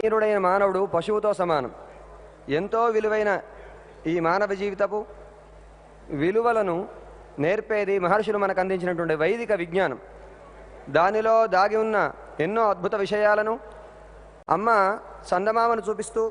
నీరుడైన మానవుడు పశువుతో సమానం. ఎంతో విలువైన ఈ మానవ జీవితపు విలువలను నేర్పేది మహర్షులు మనకు అందించినటువంటి వైదిక విజ్ఞానం. దానిలో దాగి ఉన్న ఎన్నో అద్భుత విషయాలను అమ్మ చందమామను చూపిస్తూ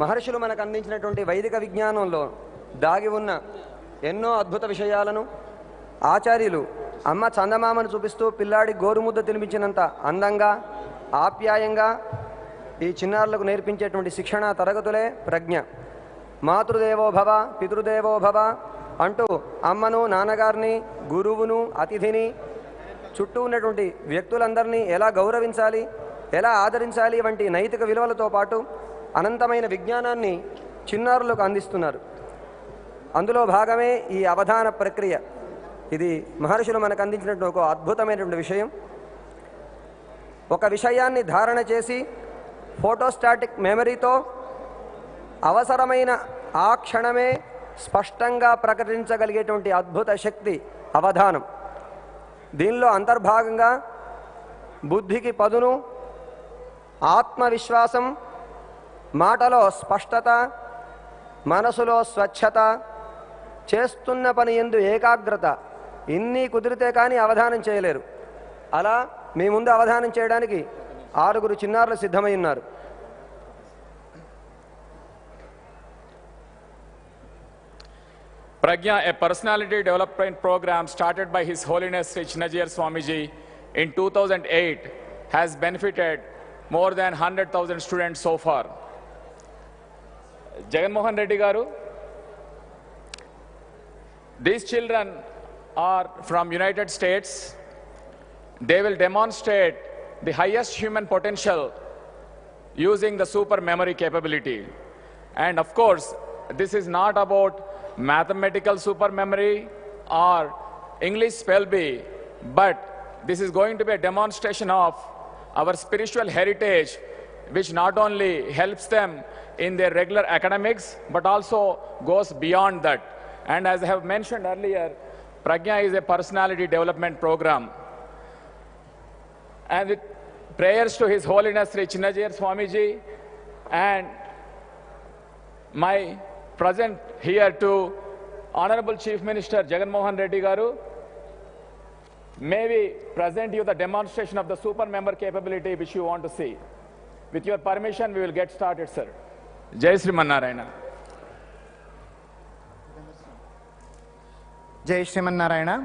మహర్షులు మనకు అందించినటువంటి వైదిక విజ్ఞానంలో దాగి ఉన్న ఎన్నో అద్భుత విషయాలను ఆచార్యులు అమ్మ చందమామను చూపిస్తూ పిల్లాడి గోరుముద్ద తినిపించినంత అందంగా ఆప్యాయంగా ఈ చిన్నారులకు నేర్పించేటువంటి శిక్షణ తరగతులే ప్రజ్ఞ. మాతృదేవో భవ పితృదేవో భవ అంటూ అమ్మను, నాన్నగారిని, గురువును, అతిథిని, చుట్టూ ఉన్నటువంటి వ్యక్తులందరినీ ఎలా గౌరవించాలి, ఎలా ఆదరించాలి వంటి నైతిక విలువలతో పాటు అనంతమైన విజ్ఞానాన్ని చిన్నారులకు అందిస్తున్నారు. అందులో భాగమే ఈ అవధాన ప్రక్రియ. ఇది మహర్షులు మనకు అందించినటువంటి ఒక అద్భుతమైనటువంటి విషయం. ఒక విషయాన్ని ధారణ చేసి ఫోటోస్టాటిక్ మెమరీతో అవసరమైన ఆ క్షణమే స్పష్టంగా ప్రకటించగలిగేటువంటి అద్భుత శక్తి అవధానం. దీనిలో అంతర్భాగంగా బుద్ధికి పదును, ఆత్మవిశ్వాసం, మాటలో స్పష్టత, మనసులో స్వచ్ఛత, చేస్తున్న పని యందు ఏకాగ్రత, ఇన్ని కుదిరితే కానీ అవధానం చేయలేరు. అలా మీ ముందు అవధానం చేయడానికి 6 చిన్నారులు సిద్ధమై ఉన్నారు. Pragya, a personality development program started by His Holiness Sri Chinnajiyar Swamiji in 2008, has benefited more than 100,000 students so far. Jagan Mohan Reddy Garu, these children are from United States. They will demonstrate the highest human potential using the super memory capability. And of course, this is not about mathematical super memory or English spell bee, but this is going to be a demonstration of our spiritual heritage, which not only helps them in their regular academics, but also goes beyond that. And as I have mentioned earlier, Pragya is a personality development program. And with prayers to His Holiness Sri Chinnajiyar Swamiji and my present here to Honorable Chief Minister Jagan Mohan Reddy Garu, may we present you the demonstration of the super member capability which you want to see. With your permission, we will get started, sir. Jai Sri Mannarayana. Jai Sri Mannarayana.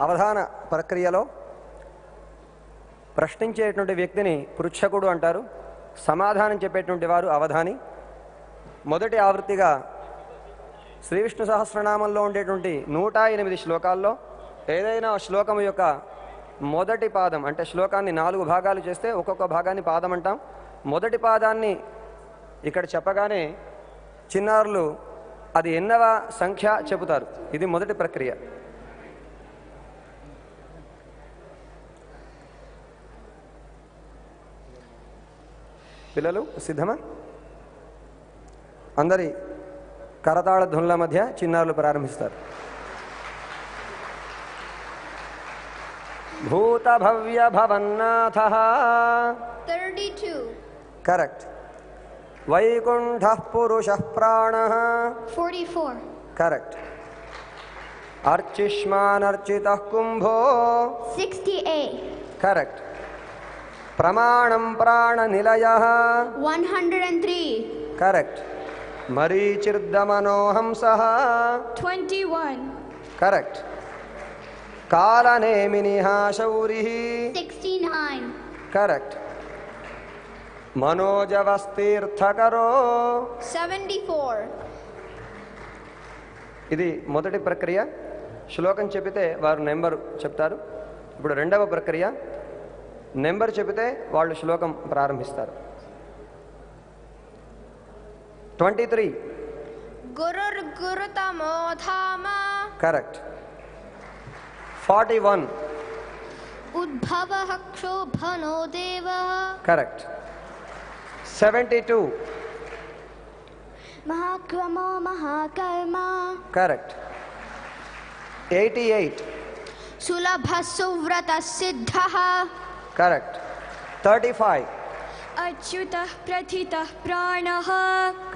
అవధాన ప్రక్రియలో ప్రశ్నించేటువంటి వ్యక్తిని పృచ్ఛకుడు అంటారు. సమాధానం చెప్పేటువంటి వారు అవధాని. మొదటి ఆవృత్తిగా శ్రీ విష్ణు సహస్రనామంలో ఉండేటువంటి 108 శ్లోకాల్లో ఏదైనా శ్లోకం యొక్క మొదటి పాదం, అంటే శ్లోకాన్ని 4 భాగాలు చేస్తే ఒక్కొక్క భాగాన్ని పాదం అంటాం. మొదటి పాదాన్ని ఇక్కడ చెప్పగానే చిన్నారులు అది ఎన్నవ సంఖ్య చెబుతారు. ఇది మొదటి ప్రక్రియ. పిల్లలు సిద్ధమా? అందరి కరతాళ ధ్వనుల మధ్య చిన్నారులు ప్రారంభిస్తారు. భూత భవ్య భవన్నాథః 32. కరెక్ట్. వైకుంఠః పురుషః ప్రాణః 44. కరెక్ట్. అర్చిష్మానర్చితః కుంభో 68. కరెక్ట్. ప్రమాణం ప్రాణనిలయః 103. కరెక్ట్. మరీచిర్దమనోహంసః 21. కరెక్ట్. కాలనేమినిః శౌరిః 69. కరెక్ట్. మనోజవస్తీర్థకరో. 74. ఇది మొదటి ప్రక్రియ. శ్లోకం చెప్పితే వారు నెంబరు చెప్తారు. ఇప్పుడు రెండవ ప్రక్రియ, నెంబర్ చెబితే వాళ్ళు శ్లోకం ప్రారంభిస్తారు. 23. గురుర్గురుతమో ధామ. కరెక్ట్. 41. ఉద్భవః క్షోభనో దేవః. కరెక్ట్. 72. మహాక్రమో మహాకర్మ. కరెక్ట్. 88. సులభः సువ్రతः సిద్ధః. కరెక్ట్. 35. అచ్యుతః ప్రథితః ప్రాణః.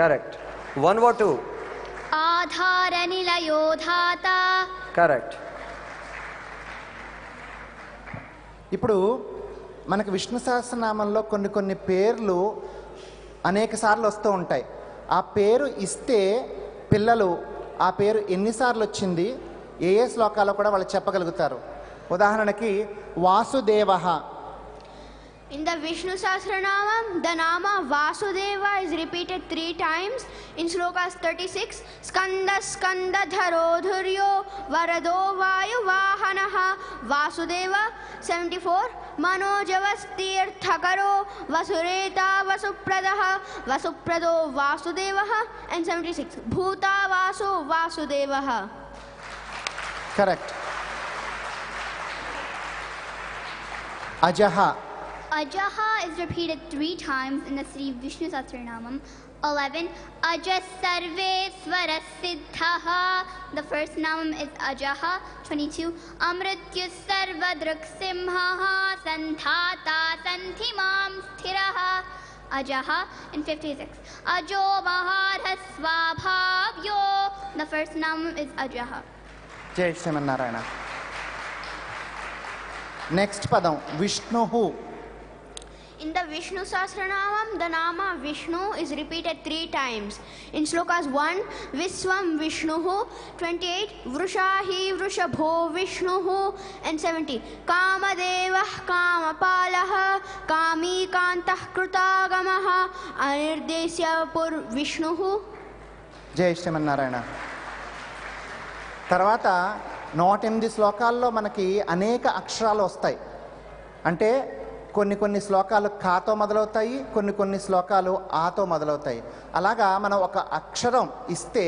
కరెక్ట్. 102. ఆధారనిలయో ధాత. కరెక్ట్. ఇప్పుడు మనకు విష్ణు సహస్రనామంలో కొన్ని పేర్లు అనేక సార్లు వస్తూ ఉంటాయి. ఆ పేరు ఇస్తే పిల్లలు ఆ పేరు ఎన్నిసార్లు వచ్చింది, ఏ శ్లోకాల్లో కూడా వాళ్ళు చెప్పగలుగుతారు. ఉదాహరణకి వాసుదేవః. In the Vishnu Sahasranamam, the nama Vasudeva is repeated 3 times. In slokas 36, Skanda Skanda Dharo Dhuryo Varado Vayu Vahanaha Vasudeva. 74, Manojavastirthakaro Vasureta Vasupradaha Vasuprado Vasudevaha. And 76, Bhuta Vasu Vasudevaha. Correct. అజహ. Ajaha is repeated 3 times in the Sri Vishnu Sahasranamam. 11, Ajas Sarvesvara Siddhaha. The first namam is Ajaha. 22, Amrityu Sarvadruk Simhaha Santhata Santhimam Sthiraha. Ajaha. And 56, Ajo Maharha Swabhavyo. The first namam is Ajaha. జై Srimannarayana. Next పదం విష్ణుహు. In the Vishnu Sahasranamam, the nama Vishnu is repeated 3 times. In slokas 1, Viswam Vishnuhu. 28, Vrushahi Vrushabho Vishnuhu. And 70, Kamadevah Kamapalaha Kami Kantah Krutagamaha Anirdesya Pur Vishnuhu. జై శ్రీమన్నారాయణ. తర్వాత 108 శ్లోకాల్లో మనకి అనేక అక్షరాలు వస్తాయి. అంటే కొన్ని శ్లోకాలు కాతో మొదలవుతాయి, కొన్ని శ్లోకాలు ఆతో మొదలవుతాయి. అలాగా మనం ఒక అక్షరం ఇస్తే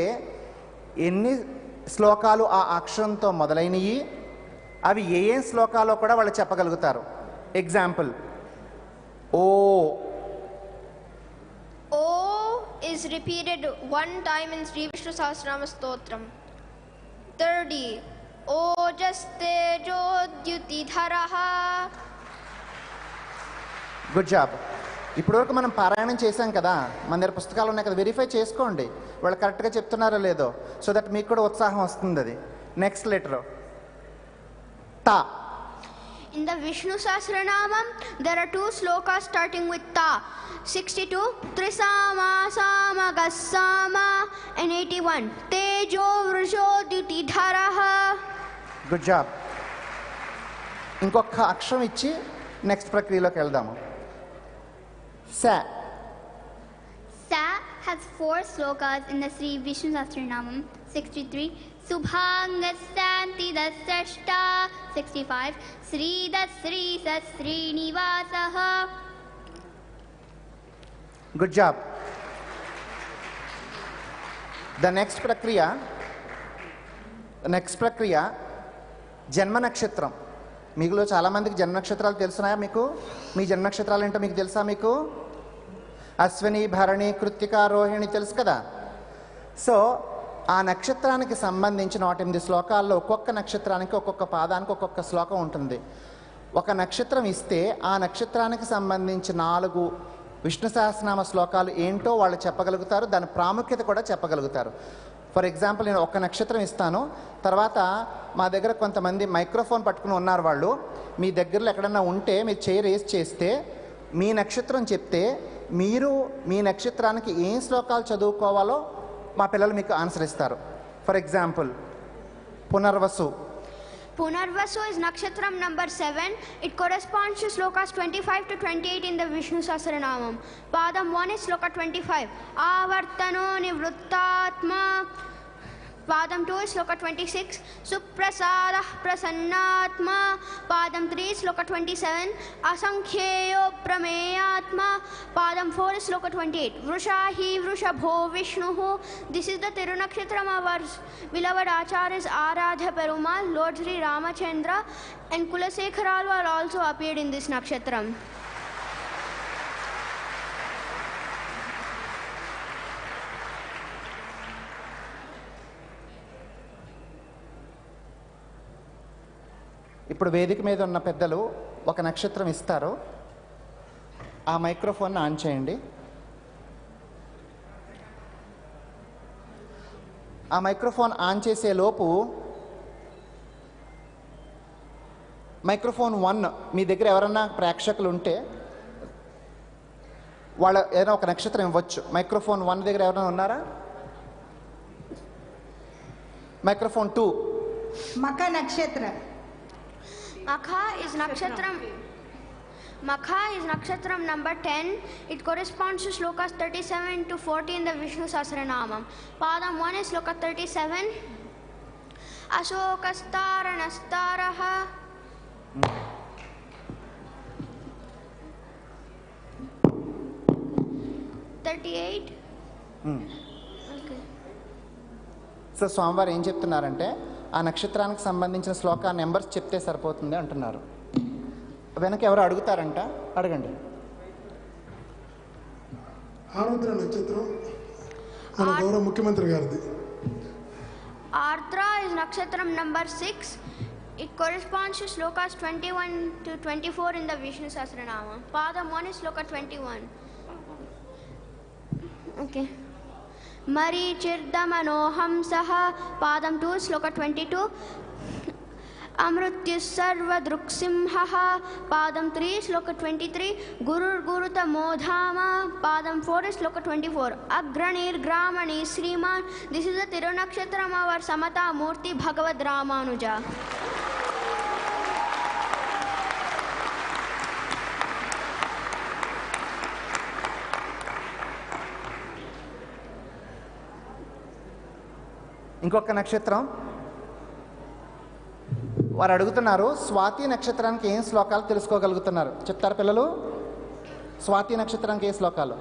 ఎన్ని శ్లోకాలు ఆ అక్షరంతో మొదలైనవి, అవి ఏ శ్లోకాలో కూడా వాళ్ళు చెప్పగలుగుతారు. Example, O. O is repeated 1 time in Sri Vishnu Sahasranama Stotram. 30, Ojaste Jodhyutidharaha. Good job. ఇప్పటివరకు మనం పారాయణం చేశాం కదా, మన దగ్గర పుస్తకాలు ఉన్నాయి కదా, వెరిఫై చేసుకోండి వాళ్ళు కరెక్ట్గా చెప్తున్నారో లేదో, సో దట్ మీకు కూడా ఉత్సాహం వస్తుంది. అది నెక్స్ట్ లెటర్ తా. In the Vishnu Sahasranamam, there are 2 slokas starting with Ta. 62, Trisama Sama Gassama. And 81, Tejo Vrushodhyutidharaha. Good job. ఇంకొక అక్షరం ఇచ్చి నెక్స్ట్ ప్రక్రియలోకి వెళ్దాము. సా. Sa has 4 slokas in the Sri Vishnu Sahasranamam. 63, Subhangasanti Dasashta. 65, Sri Dasri Sasrinivasaha. Good job. The next ప్రక్రియ జన్మ నక్షత్రం. మీలో చాలామందికి జన్మ నక్షత్రాలు తెలుసున్నాయా మీకు? మీ జన్మ నక్షత్రాలు ఏంటో మీకు తెలుసా? మీకు అశ్విని, భరణి, కృత్తిక, రోహిణి తెలుసు కదా. సో ఆ నక్షత్రానికి సంబంధించిన 108 శ్లోకాల్లో ఒక్కొక్క నక్షత్రానికి ఒక్కొక్క పాదానికి ఒక్కొక్క శ్లోకం ఉంటుంది. ఒక నక్షత్రం ఇస్తే ఆ నక్షత్రానికి సంబంధించి 4 విష్ణు సహస్రనామ శ్లోకాలు ఏంటో వాళ్ళు చెప్పగలుగుతారు, దాని ప్రాముఖ్యత కూడా చెప్పగలుగుతారు. ఫర్ ఎగ్జాంపుల్, నేను ఒక నక్షత్రం ఇస్తాను, తర్వాత మా దగ్గర కొంతమంది మైక్రోఫోన్ పట్టుకుని ఉన్నారు. వాళ్ళు మీ దగ్గరలో ఎక్కడన్నా ఉంటే మీరు చేయి రేస్ చేస్తే మీ నక్షత్రం చెప్తే మీరు మీ నక్షత్రానికి ఏం శ్లోకాలు చదువుకోవాలో మా పిల్లలు మీకు ఆన్సర్ ఇస్తారు. For example, Punarvasu. Punarvasu is nakshatram number 7. It corresponds to slokas 25 to 28 in the Vishnu Sahasranamam. Padam 1 is sloka 25. Avartano nivrittatma. Padam 2 is sloka 26. Suprasadah prasannatma. Padam 3 is sloka 27. Asankhyeyo prameyatma. Padam 4 is sloka 28. Vrushahi vrushabho vishnuhu. This is the Tirunakshatram of our beloved Acharyas Aradha Perumal, Lord Sri Ramachandra, and Kulasekharalwar also appeared in this nakshatram. ఇప్పుడు వేదిక మీద ఉన్న పెద్దలు ఒక నక్షత్రం ఇస్తారు. ఆ microphone on చేయండి. ఆ మైక్రోఫోన్ ఆన్ చేసే లోపు మైక్రోఫోన్ 1 మీ దగ్గర ఎవరన్నా ప్రేక్షకులు ఉంటే వాళ్ళ ఏదైనా ఒక నక్షత్రం ఇవ్వచ్చు. మైక్రోఫోన్ 1 దగ్గర ఎవరైనా ఉన్నారా? మైక్రోఫోన్ 2. మఖ నక్షత్ర. Makha is nakshatram number 10. It corresponds to slokas 37 to 40 in the Vishnu Sahasranamam. Padam 1 is sloka 37. Ashokastaranastaraha. 38. Okay. So స్వామివారు ఏం చెప్తున్నారంటే ఆ నక్షత్రానికి సంబంధించిన శ్లోక నెంబర్స్ చెప్తే సరిపోతుంది అంటున్నారు. వెనక ఎవరు అడుగుతారంట, అడగండి. ఆరుద్ర నక్షత్రం మన గౌరవ ముఖ్యమంత్రి గారిది. Ardra is nakshatram number 6. It corresponds to slokas 21 to 24 in the Vishnu Sahasranama. Padam 1 is sloka 21. Okay. Marichirdamanohamsaha. Padam 2 is sloka 22. Amrutyus sarvadruksimhaha. Padam 3 is sloka 23. Gurur guruta modhama. Padam 4 is sloka 24. Agranir gramani sriman. This is the Tirunakshatram of our Samata Murti Bhagavad Ramanuja. ఇంకొక నక్షత్రం వారు అడుగుతున్నారు. స్వాతి నక్షత్రానికి ఏం శ్లోకాలు తెలుసుకోగలుగుతున్నారు చెప్తారు పిల్లలు? స్వాతి నక్షత్రానికి ఏ శ్లోకాలు?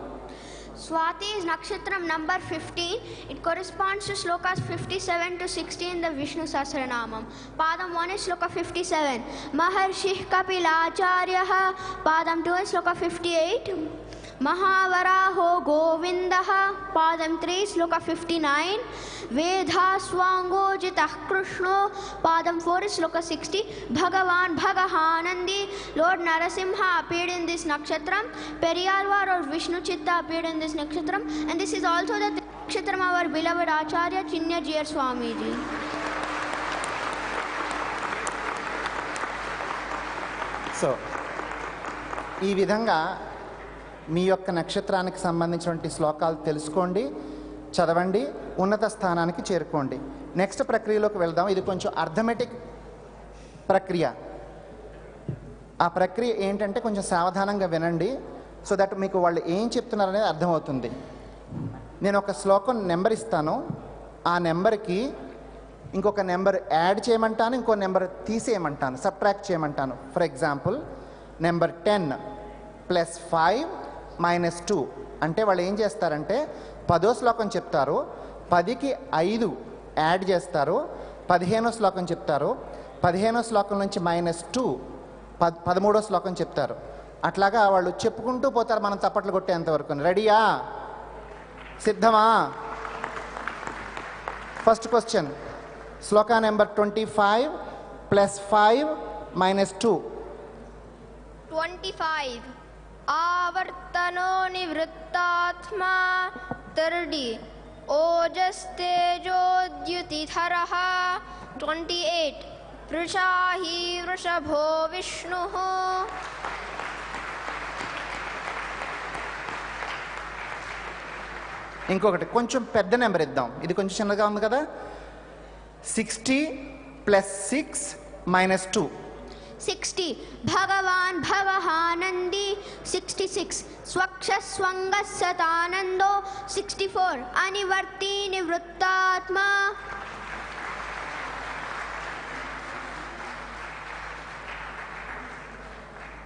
Swati is nakshatram number 15. It corresponds to slokas 57 to 60 in the Vishnu Sahasranamam. Padam 1 is sloka 57. Maharshih Kapilacharyaha. Padam 2 is sloka 58. Mahavaraho Govindaha. Padam 3 is sloka 59. Vedha Swangojitah Krishno. Padam 4 is sloka 60. Bhagavan Bhagahanandi. Lord Narasimha appeared in this nakshatram. Periyalvar or Vishnu Chitta appeared in this nakshatram. And this is also the nakshatram of our beloved Acharya Chinya Jiyar Swamiji. So ఈ విధంగా మీ యొక్క నక్షత్రానికి సంబంధించినటువంటి శ్లోకాలు తెలుసుకోండి, చదవండి, ఉన్నత స్థానానికి చేరుకోండి. నెక్స్ట్ ప్రక్రియలోకి వెళ్దాం. ఇది కొంచెం అర్థమెటిక్ ప్రక్రియ. ఆ ప్రక్రియ ఏంటంటే కొంచెం సావధానంగా వినండి, సో దట్ మీకు వాళ్ళు ఏం చెప్తున్నారు అనేది అర్థమవుతుంది. నేను ఒక శ్లోకం నెంబర్ ఇస్తాను, ఆ నెంబర్కి ఇంకొక నెంబర్ యాడ్ చేయమంటాను, ఇంకో నెంబర్ తీసేయమంటాను, సబ్ట్రాక్ట్ చేయమంటాను. ఫర్ ఎగ్జాంపుల్ నెంబర్ 10 + 5 - 2 అంటే వాళ్ళు ఏం చేస్తారంటే 10వ శ్లోకం చెప్తారు, 10కి 5 యాడ్ చేస్తారు, 15వ శ్లోకం చెప్తారు, 15వ శ్లోకం నుంచి -2 13వ శ్లోకం చెప్తారు. అట్లాగా వాళ్ళు చెప్పుకుంటూ పోతారు మనం చప్పట్లు కొట్టేంత వరకు. రెడీయా? సిద్ధమా? ఫస్ట్ క్వశ్చన్, శ్లోక number 25 + 5 - 2. 25. Avartano nivrittatma 30. Ojastejodyutitharaha 28. Vrishahi vrishabho vishnuhu. ఇంకొకటి కొంచెం పెద్ద నెంబర్ ఇద్దాం, ఇది కొంచెం చిన్నగా ఉంది కదా. 60 + 6 -2. 60. Bhagavan Bhagahanandi. 66. Swakshaswanga Satanando. 64. Anivarti Nivrittatma.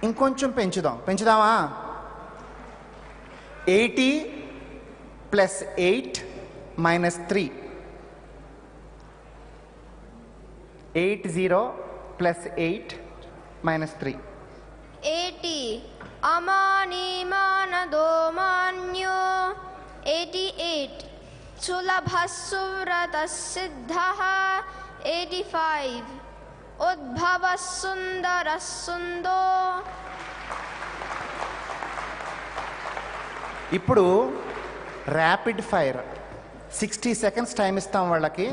ఇంకొంచెం పెంచుదామా? 80 + 8 - 3. 80 + 8 - 3. 80. Amani Manado Manyo. 88. Sulabhasuvrata Siddhaha. 85. Udbhava Sundara Sundo. ఇప్పుడు ర్యాపిడ్ ఫైర్ 60 సెకండ్స్ టైం ఇస్తాం వాళ్ళకి.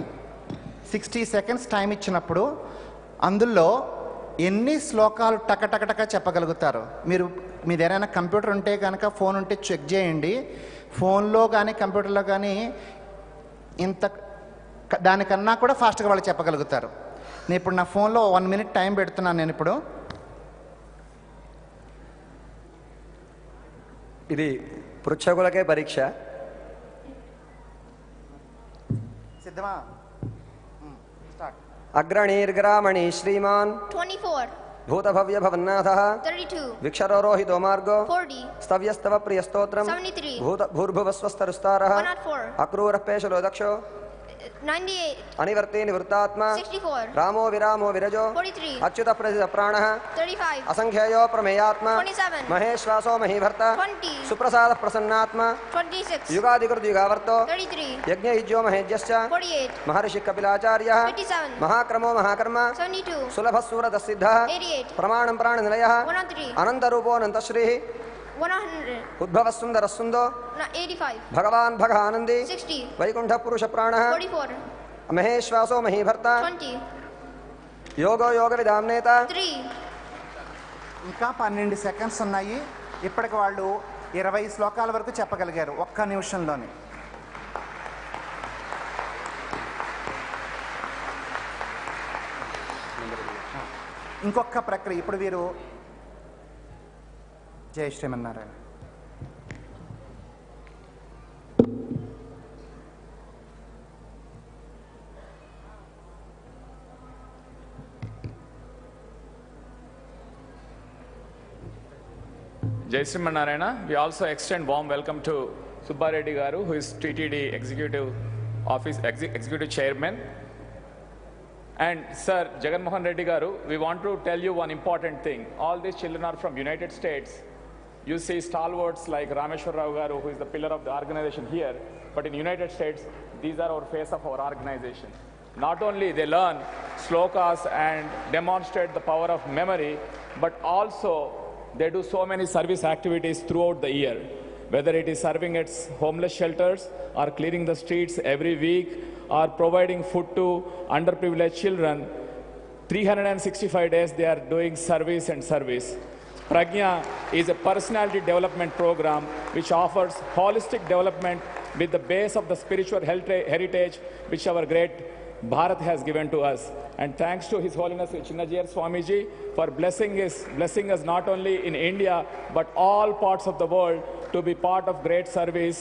60 సెకండ్స్ టైం ఇచ్చినప్పుడు అందులో ఎన్ని శ్లోకాలు టకటకటక చెప్పగలుగుతారు? మీరు మీ దగ్గర కంప్యూటర్ ఉంటే కనుక, ఫోన్ ఉంటే చెక్ చేయండి. ఫోన్లో కానీ కంప్యూటర్లో కానీ ఇంత దానికన్నా కూడా ఫాస్ట్గా వాళ్ళు చెప్పగలుగుతారు. నేను ఇప్పుడు నా ఫోన్లో 1 మినిట్ టైం పెడుతున్నాను. నేను ఇప్పుడు ఇది పృచ్ఛకులకే పరీక్ష. సిద్ధమా? స్టార్ట్. అగ్రణీర్గ్రామణి శ్రీమాన్ 24. భూతభవ్య భవన్నాథః 32. విక్షరోరోహితో మార్గో 40. స్తవ్యస్తవ ప్రియస్తోత్రం 73. భూర్భువస్వస్తరుస్తారః 104. అక్రూరః పేషలో దక్షో 98. అనివర్తే నివృత్తాత్మా 64. రామో విరామో విరజో 43. అచ్యుత ప్రసిద్ధ ప్రాణః 35. అసంఖ్యయో ప్రమేయాత్మా 27. మహేశ్వాసో మహీభర్త 20. సుప్రసాద ప్రసన్నాత్మా 26. యుగాదికృద్యుగావర్తో 33. యజ్ఞయుజ్యో మహేజ్యశ్చ 48. మహర్షి కపిలాచార్యః 57. మహాక్రమో మహాకర్మ 72. సులభస్సురత సిద్ధః 88. ప్రమాణం ప్రాణనిలయః 103. అనంతరూపోనంతశ్రీ 100. ఉద్భవస్సుందరస్సుందో 85. భగవాన్ భగానంది 60. వైకుంఠ పురుష ప్రాణః 44. మహేశ్వాసో మహీభర్త 20. యోగో యోగ విధామ్నేత 3. ఇంకా 12 సెకండ్స్ ఉన్నాయి. ఇప్పటికి వాళ్ళు 20 శ్లోకాల వరకు చెప్పగలిగారు ఒక్క నిమిషంలోనే. ఇంకొక ప్రక్రియ. ఇప్పుడు వీరు జై Srimannarayana. Jai Sri Ramanuja. We also extend warm welcome to Subba Reddy Garu, who is TTD Executive Chairman. And Sir Jagan Mohan Reddy Garu, we want to tell you one important thing. All these children are from United States. You see stalwarts like Rameshwar Rao Garu, who is the pillar of the organization here, but in United States, these are our face of our organization. Not only they learn slokas and demonstrate the power of memory, but also they do so many service activities throughout the year, whether it is serving at homeless shelters or clearing the streets every week or providing food to underprivileged children. 365 days they are doing service and service. Pragya is a personality development program which offers holistic development with the base of the spiritual heritage which our great Bharat has given to us. And thanks to His Holiness Chinnajiyar Swamiji for blessing us not only in India but all parts of the world to be part of great service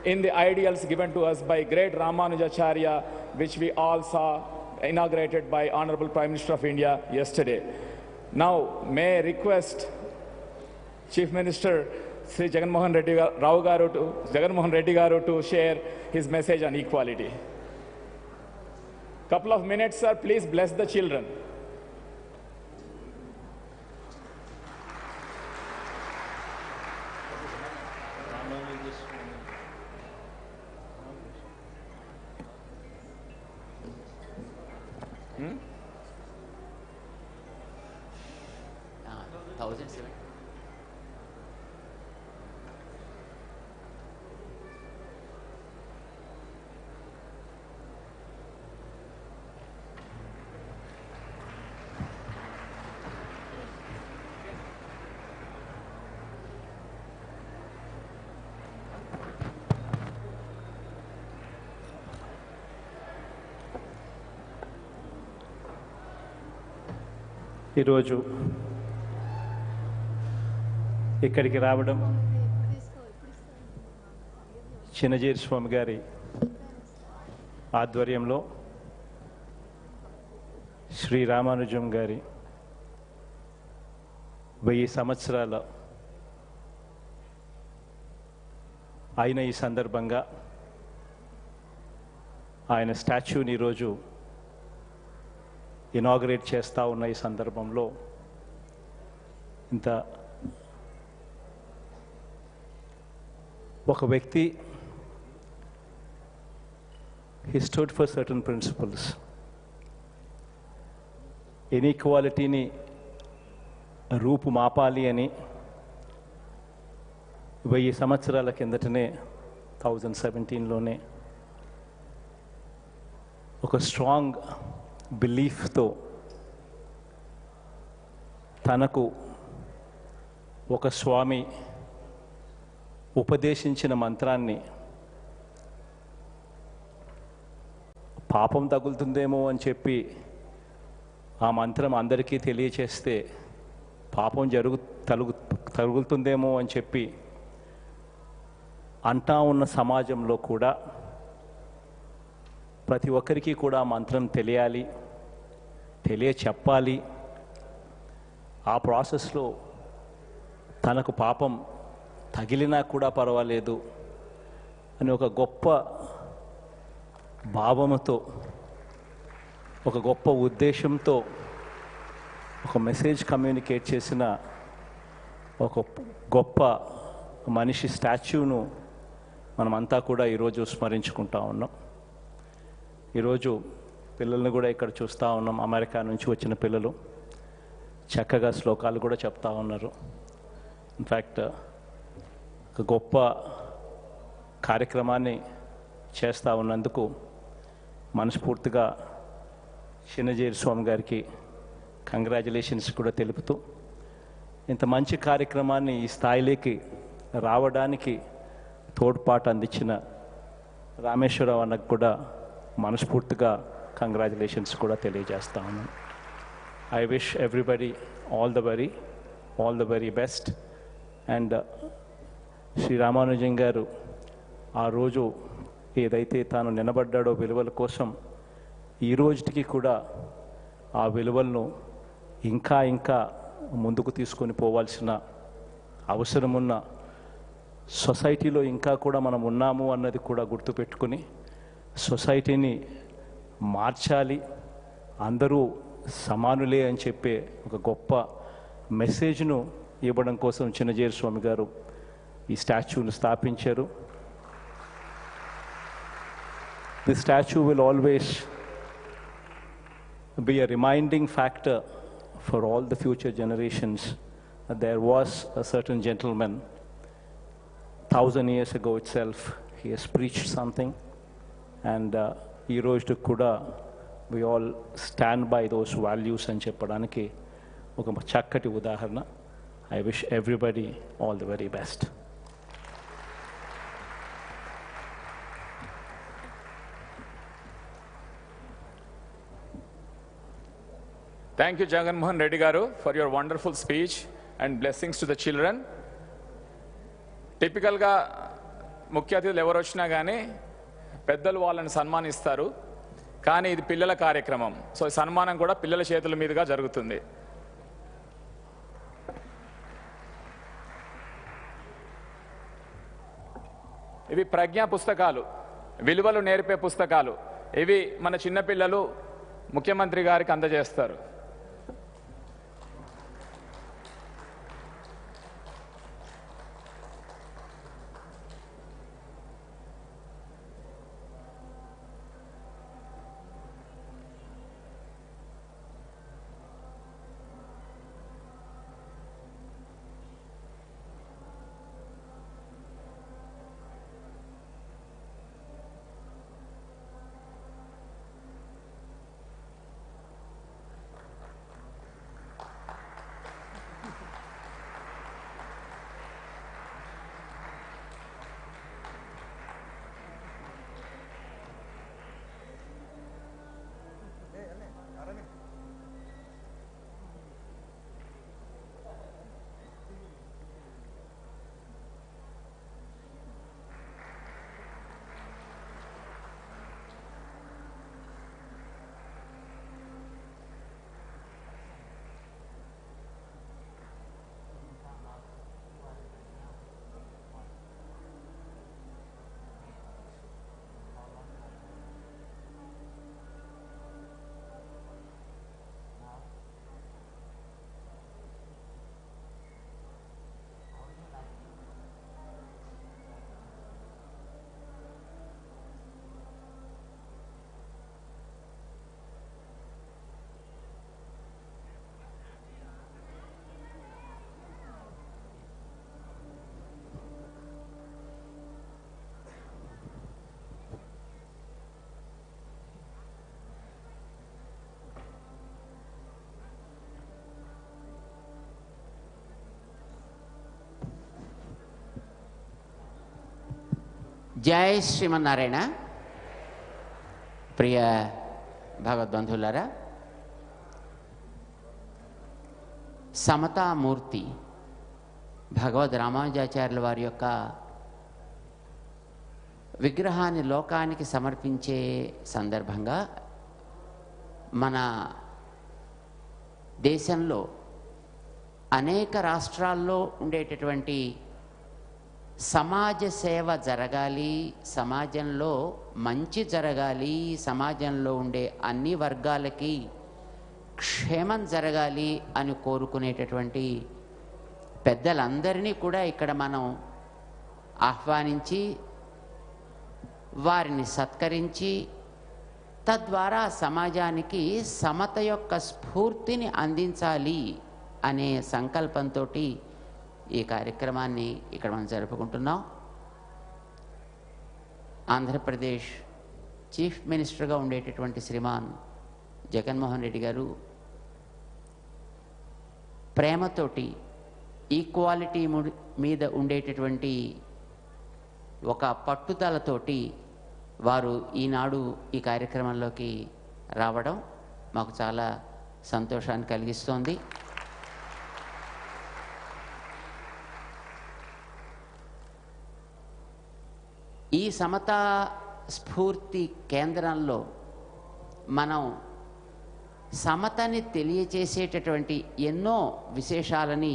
in the ideals given to us by great Ramanujacharya, which we all saw inaugurated by Honorable Prime Minister of India yesterday. Now, may I request Chief Minister Sri Jagan Mohan Reddy Garu to share his message on equality. Couple of minutes, sir. Please bless the children. Hmm? 1007. ఈరోజు ఇక్కడికి రావడం చిన్నజీరి స్వామి గారి ఆధ్వర్యంలో శ్రీ రామానుజం గారి 1000 సంవత్సరాల అయిన ఈ సందర్భంగా ఆయన స్టాచ్యూని ఈరోజు ఇనాగరేట్ చేస్తూ ఉన్న ఈ సందర్భంలో ఇంత ఒక వ్యక్తి he stood for certain principles. ఇన్ఈక్వాలిటీని రూపుమాపాలి అని 1000 సంవత్సరాల కిందటనే 1017లోనే ఒక స్ట్రాంగ్ బిలీఫ్తో తనకు ఒక స్వామి ఉపదేశించిన మంత్రాన్ని పాపం తగులుతుందేమో అని చెప్పి ఆ మంత్రం అందరికీ తెలియచేస్తే పాపం తగులుతుందేమో అని చెప్పి అంటా ఉన్న సమాజంలో కూడా ప్రతి ఒక్కరికి కూడా ఆ మంత్రం తెలియాలి, చెప్పాలి. ఆ ప్రాసెస్లో తనకు పాపం తగిలినా కూడా పర్వాలేదు అని ఒక గొప్ప భావముతో, ఒక గొప్ప ఉద్దేశంతో ఒక మెసేజ్ కమ్యూనికేట్ చేసిన ఒక గొప్ప మనిషి స్టాచ్యూను మనమంతా కూడా ఈరోజు స్మరించుకుంటా ఉన్నాం. ఈరోజు పిల్లల్ని కూడా ఇక్కడ చూస్తూ ఉన్నాం. అమెరికా నుంచి వచ్చిన పిల్లలు చక్కగా శ్లోకాలు కూడా చెప్తా ఉన్నారు. ఇన్ఫ్యాక్ట్ ఒక గొప్ప కార్యక్రమాన్ని చేస్తూ ఉన్నందుకు మనస్ఫూర్తిగా చిన్నజీరి స్వామి గారికి కంగ్రాచులేషన్స్ కూడా తెలుపుతూ, ఇంత మంచి కార్యక్రమాన్ని ఈ స్థాయిలోకి రావడానికి తోడ్పాటు అందించిన రామేశ్వరరావు అన్నకు కూడా మనస్ఫూర్తిగా కంగ్రాచులేషన్స్ కూడా తెలియజేస్తా ఉన్నాను. I wish everybody all the very best. And Shri Ramanujam గారు ఆ రోజు ఏదైతే తాను నిలబడ్డాడో విలువల కోసం, ఈ రోజుకి కూడా ఆ విలువలను ఇంకా ముందుకు తీసుకొని పోవాల్సిన అవసరమున్న సొసైటీలో ఇంకా కూడా మనం ఉన్నాము అన్నది కూడా గుర్తుపెట్టుకొని సొసైటీని మార్చాలి, అందరూ సమానులే అని చెప్పే ఒక గొప్ప మెసేజ్ను ఇవ్వడం కోసం చిన్నజీరి స్వామి గారు ఈ స్టాచ్యూను స్థాపించారు. The statue will always be a reminding factor for all the future generations that there was a certain gentleman 1000 years ago itself. He has preached something, and ee roju kuda we all stand by those values and cheppadaniki oka chakkati udaharana. I wish everybody all the very best. Thank you, Jagan Mohan Reddy Garu, for your wonderful speech and blessings to the children. టిపికల్గా ముఖ్య అతిథులు ఎవరు వచ్చినా కానీ పెద్దలు వాళ్ళని సన్మానిస్తారు, కానీ ఇది పిల్లల కార్యక్రమం. సో ఈ సన్మానం కూడా పిల్లల చేతుల మీదుగా జరుగుతుంది. ఇవి ప్రజ్ఞా పుస్తకాలు, విలువలు నేర్పే పుస్తకాలు. ఇవి మన చిన్నపిల్లలు ముఖ్యమంత్రి గారికి అందజేస్తారు. జై శ్రీమన్నారాయణ. ప్రియ భగవద్బంధువులారా, సమతామూర్తి భగవద్ రామానుజాచార్యుల వారి యొక్క విగ్రహాన్ని లోకానికి సమర్పించే సందర్భంగా మన దేశంలో అనేక రాష్ట్రాల్లో ఉండేటటువంటి సమాజ సేవ జరగాలి, సమాజంలో మంచి జరగాలి, సమాజంలో ఉండే అన్ని వర్గాలకి క్షేమం జరగాలి అని కోరుకునేటటువంటి పెద్దలందరినీ కూడా ఇక్కడ మనం ఆహ్వానించి వారిని సత్కరించి తద్వారా సమాజానికి సమత యొక్క స్ఫూర్తిని అందించాలి అనే సంకల్పంతో ఈ కార్యక్రమాన్ని ఇక్కడ మనం జరుపుకుంటున్నాం. ఆంధ్రప్రదేశ్ చీఫ్ మినిస్టర్గా ఉండేటటువంటి శ్రీమాన్ జగన్మోహన్ రెడ్డి గారు ప్రేమతోటి ఈక్వాలిటీ మీద ఉండేటటువంటి ఒక పట్టుదలతోటి వారు ఈనాడు ఈ కార్యక్రమంలోకి రావడం మాకు చాలా సంతోషాన్ని కలిగిస్తోంది. ఈ సమతా స్ఫూర్తి కేంద్రంలో మనం సమతని తెలియచేసేటటువంటి ఎన్నో విశేషాలని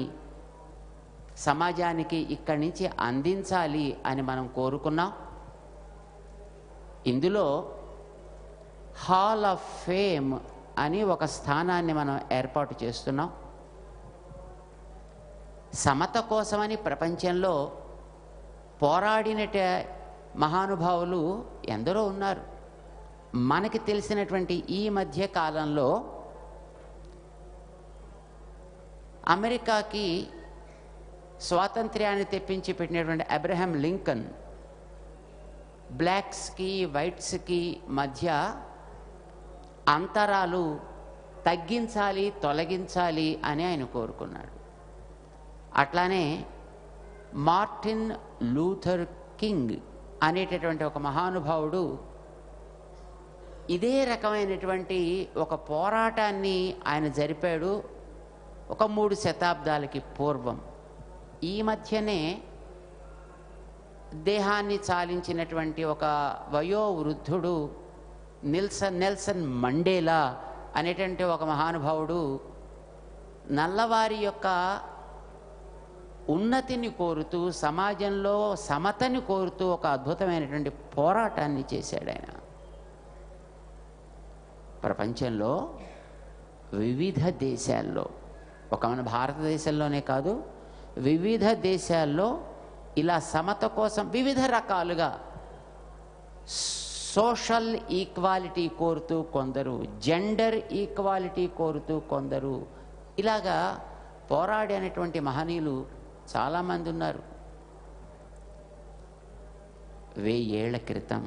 సమాజానికి ఇక్కడి నుంచి అందించాలి అని మనం కోరుకున్నాం. ఇందులో హాల్ ఆఫ్ ఫేమ్ అని ఒక స్థానాన్ని మనం ఏర్పాటు చేస్తున్నాం. సమత కోసమని ప్రపంచంలో పోరాడినట మహానుభావులు ఎందరో ఉన్నారు. మనకి తెలిసినటువంటి ఈ మధ్య కాలంలో అమెరికాకి స్వాతంత్ర్యాన్ని తెప్పించి పెట్టినటువంటి అబ్రహాం లింకన్ బ్లాక్స్కి వైట్స్కి మధ్య అంతరాలు తగ్గించాలి, తొలగించాలి అని ఆయన కోరుకున్నాడు. అట్లానే మార్టిన్ లూథర్ కింగ్ అనేటటువంటి ఒక మహానుభావుడు ఇదే రకమైనటువంటి ఒక పోరాటాన్ని ఆయన జరిపాడు ఒక 3 శతాబ్దాలకి పూర్వం. ఈ మధ్యనే దేహాన్ని చాలించినటువంటి ఒక వయోవృద్ధుడు నెల్సన్ మండేలా అనేటువంటి ఒక మహానుభావుడు నల్లవారి యొక్క ఉన్నతిని కోరుతూ, సమాజంలో సమతని కోరుతూ ఒక అద్భుతమైనటువంటి పోరాటాన్ని చేశాడు ఆయన. ప్రపంచంలో వివిధ దేశాల్లో, ఒక మన భారతదేశంలోనే కాదు, వివిధ దేశాల్లో ఇలా సమత కోసం వివిధ రకాలుగా సోషల్ ఈక్వాలిటీ కోరుతూ కొందరు, జెండర్ ఈక్వాలిటీ కోరుతూ కొందరు, ఇలాగా పోరాడేటువంటి మహనీయులు చాలామంది ఉన్నారు. 1000 ఏళ్ల క్రితం,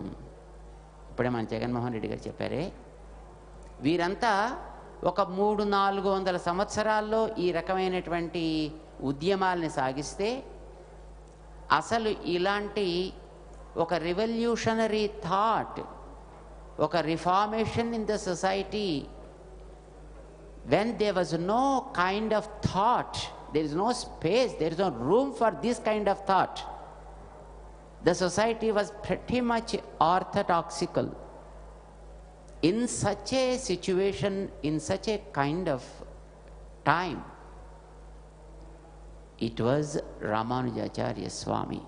ఇప్పుడే మన జగన్మోహన్ రెడ్డి గారు చెప్పారే, వీరంతా ఒక 300-400 సంవత్సరాల్లో ఈ రకమైనటువంటి ఉద్యమాల్ని సాగిస్తే అసలు ఇలాంటి ఒక రివల్యూషనరీ థాట్, ఒక reformation in the society, when there was no kind of thought, there is no space, there is no room for this kind of thought. The society was pretty much orthodoxical. In such a situation, in such a kind of time, it was Ramanujacharya Swami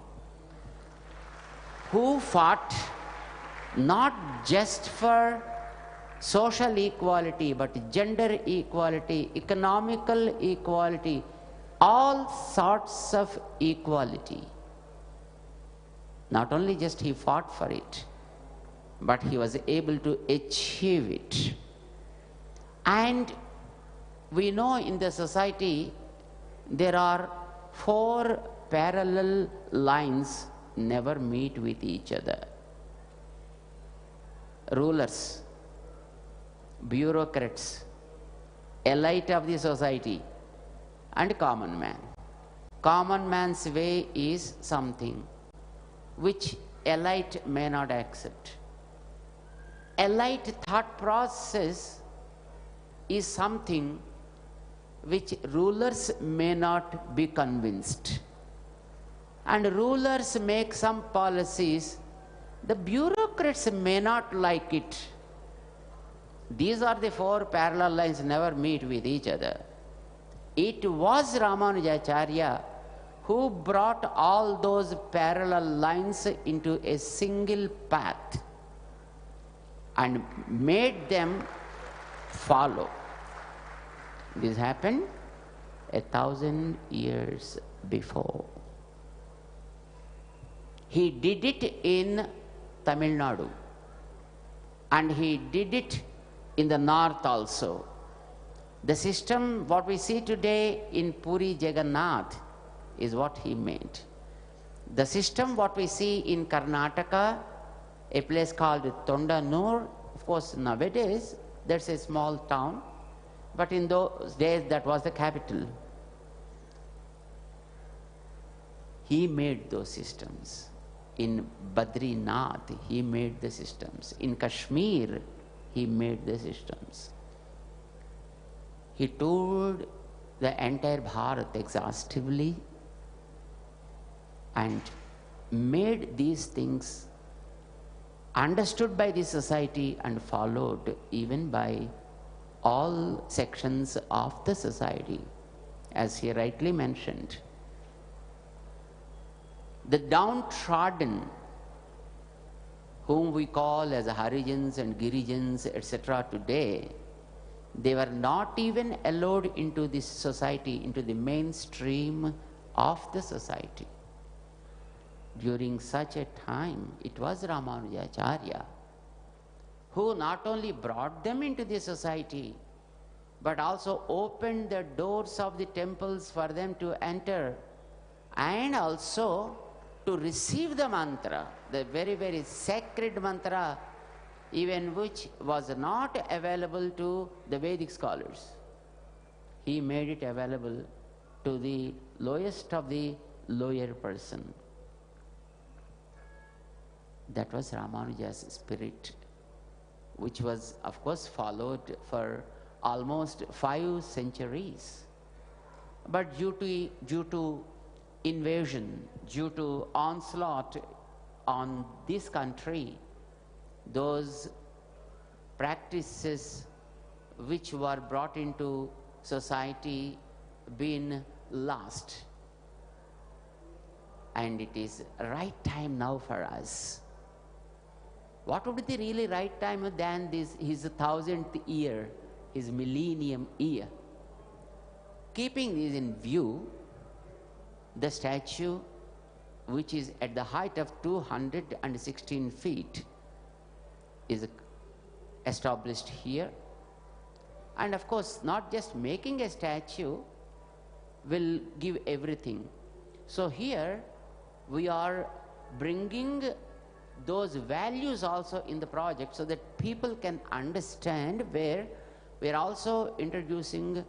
who fought not just for social equality, but gender equality, economical equality, all sorts of equality. Not only just he fought for it, but he was able to achieve it. And we know in the society there are 4 parallel lines never meet with each other. Rulers, bureaucrats, elite of the society, and common man. Common man's way is something which elite may not accept. Elite thought process is something which rulers may not be convinced. And rulers make some policies, the bureaucrats may not like it. These are the four parallel lines, never meet with each other. It was Ramanujacharya who brought all those parallel lines into a single path and made them follow. This happened 1,000 years before. He did it in Tamil Nadu, and he did it in the north also. The system, what we see today in Puri Jagannath, is what he made. The system, what we see in Karnataka, a place called Tondanur, of course nowadays that's a small town, but in those days that was the capital. He made those systems. In Badrinath, he made the systems. In Kashmir, he made the systems. He toured the entire Bharat exhaustively and made these things understood by the society and followed even by all sections of the society, as he rightly mentioned. The downtrodden, whom we call as Harijans and Girijans, etc. today, they were not even allowed into this society, into the mainstream of the society. During such a time, it was Ramanujacharya who not only brought them into the society, but also opened the doors of the temples for them to enter, and also to receive the mantra, the very, very sacred mantra, even which was not available to the Vedic scholars. He made it available to the lowest of the lower person. That was Ramanuja's spirit, which was, of course, followed for almost 5 centuries. But due to invasion, due to onslaught on this country, those practices which were brought into society been lost. And it is right time now for us. What would be the really right time than this, his 1000th year, his millennium year? Keeping this in view, the statue, which is at the height of 216 feet, is established here. And of course, not just making a statue will give everything. So here we are bringing those values also in the project so that people can understand, where we are also introducing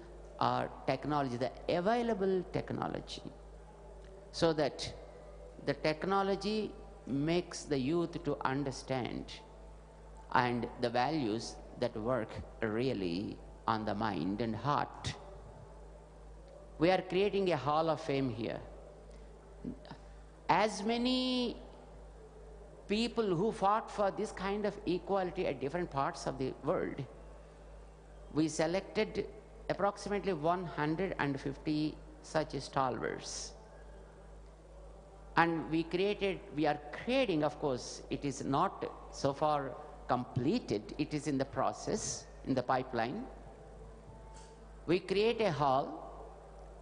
technology, the available technology, so that the technology makes the youth to understand and the values that work really on the mind and heart. We are creating a hall of fame here. As many people who fought for this kind of equality at different parts of the world, we selected approximately 150 such stalwarts. And we are creating, of course, it is not so far completed, it is in the process, in the pipeline. We create a hall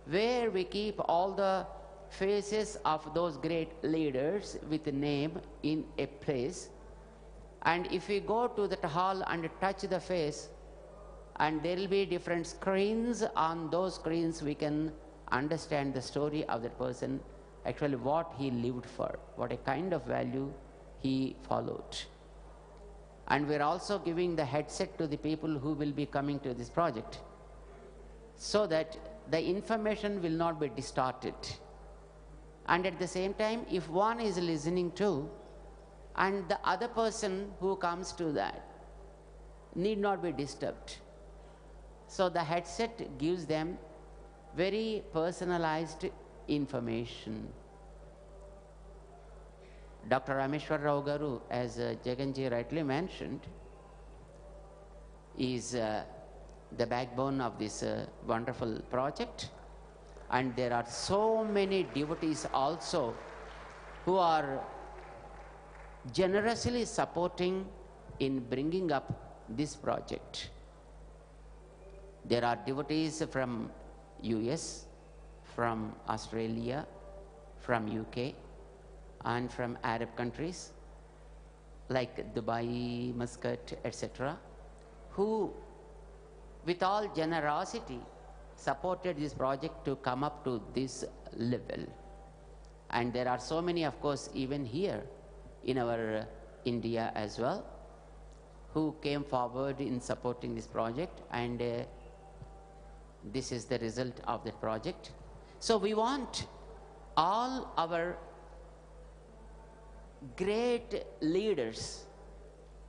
where we keep all the faces of those great leaders with a name in a place. And if we go to that hall and touch the face, and there will be different screens, on those screens we can understand the story of that person, actually what he lived for, what a kind of value he followed. And we're also giving the headset to the people who will be coming to this project, so that the information will not be distorted. And at the same time, if one is listening to, and the other person who comes to that need not be disturbed. So the headset gives them very personalized information. Dr. Rameshwar Rao Garu, as Jaganji rightly mentioned, is the backbone of this wonderful project. And there are so many devotees also who are generously supporting in bringing up this project. There are devotees from US, from Australia, from UK, and from Arab countries like Dubai, Muscat, etc., who with all generosity supported this project to come up to this level. And there are so many, of course, even here in our India as well, who came forward in supporting this project, and this is the result of the project. So we want all our great leaders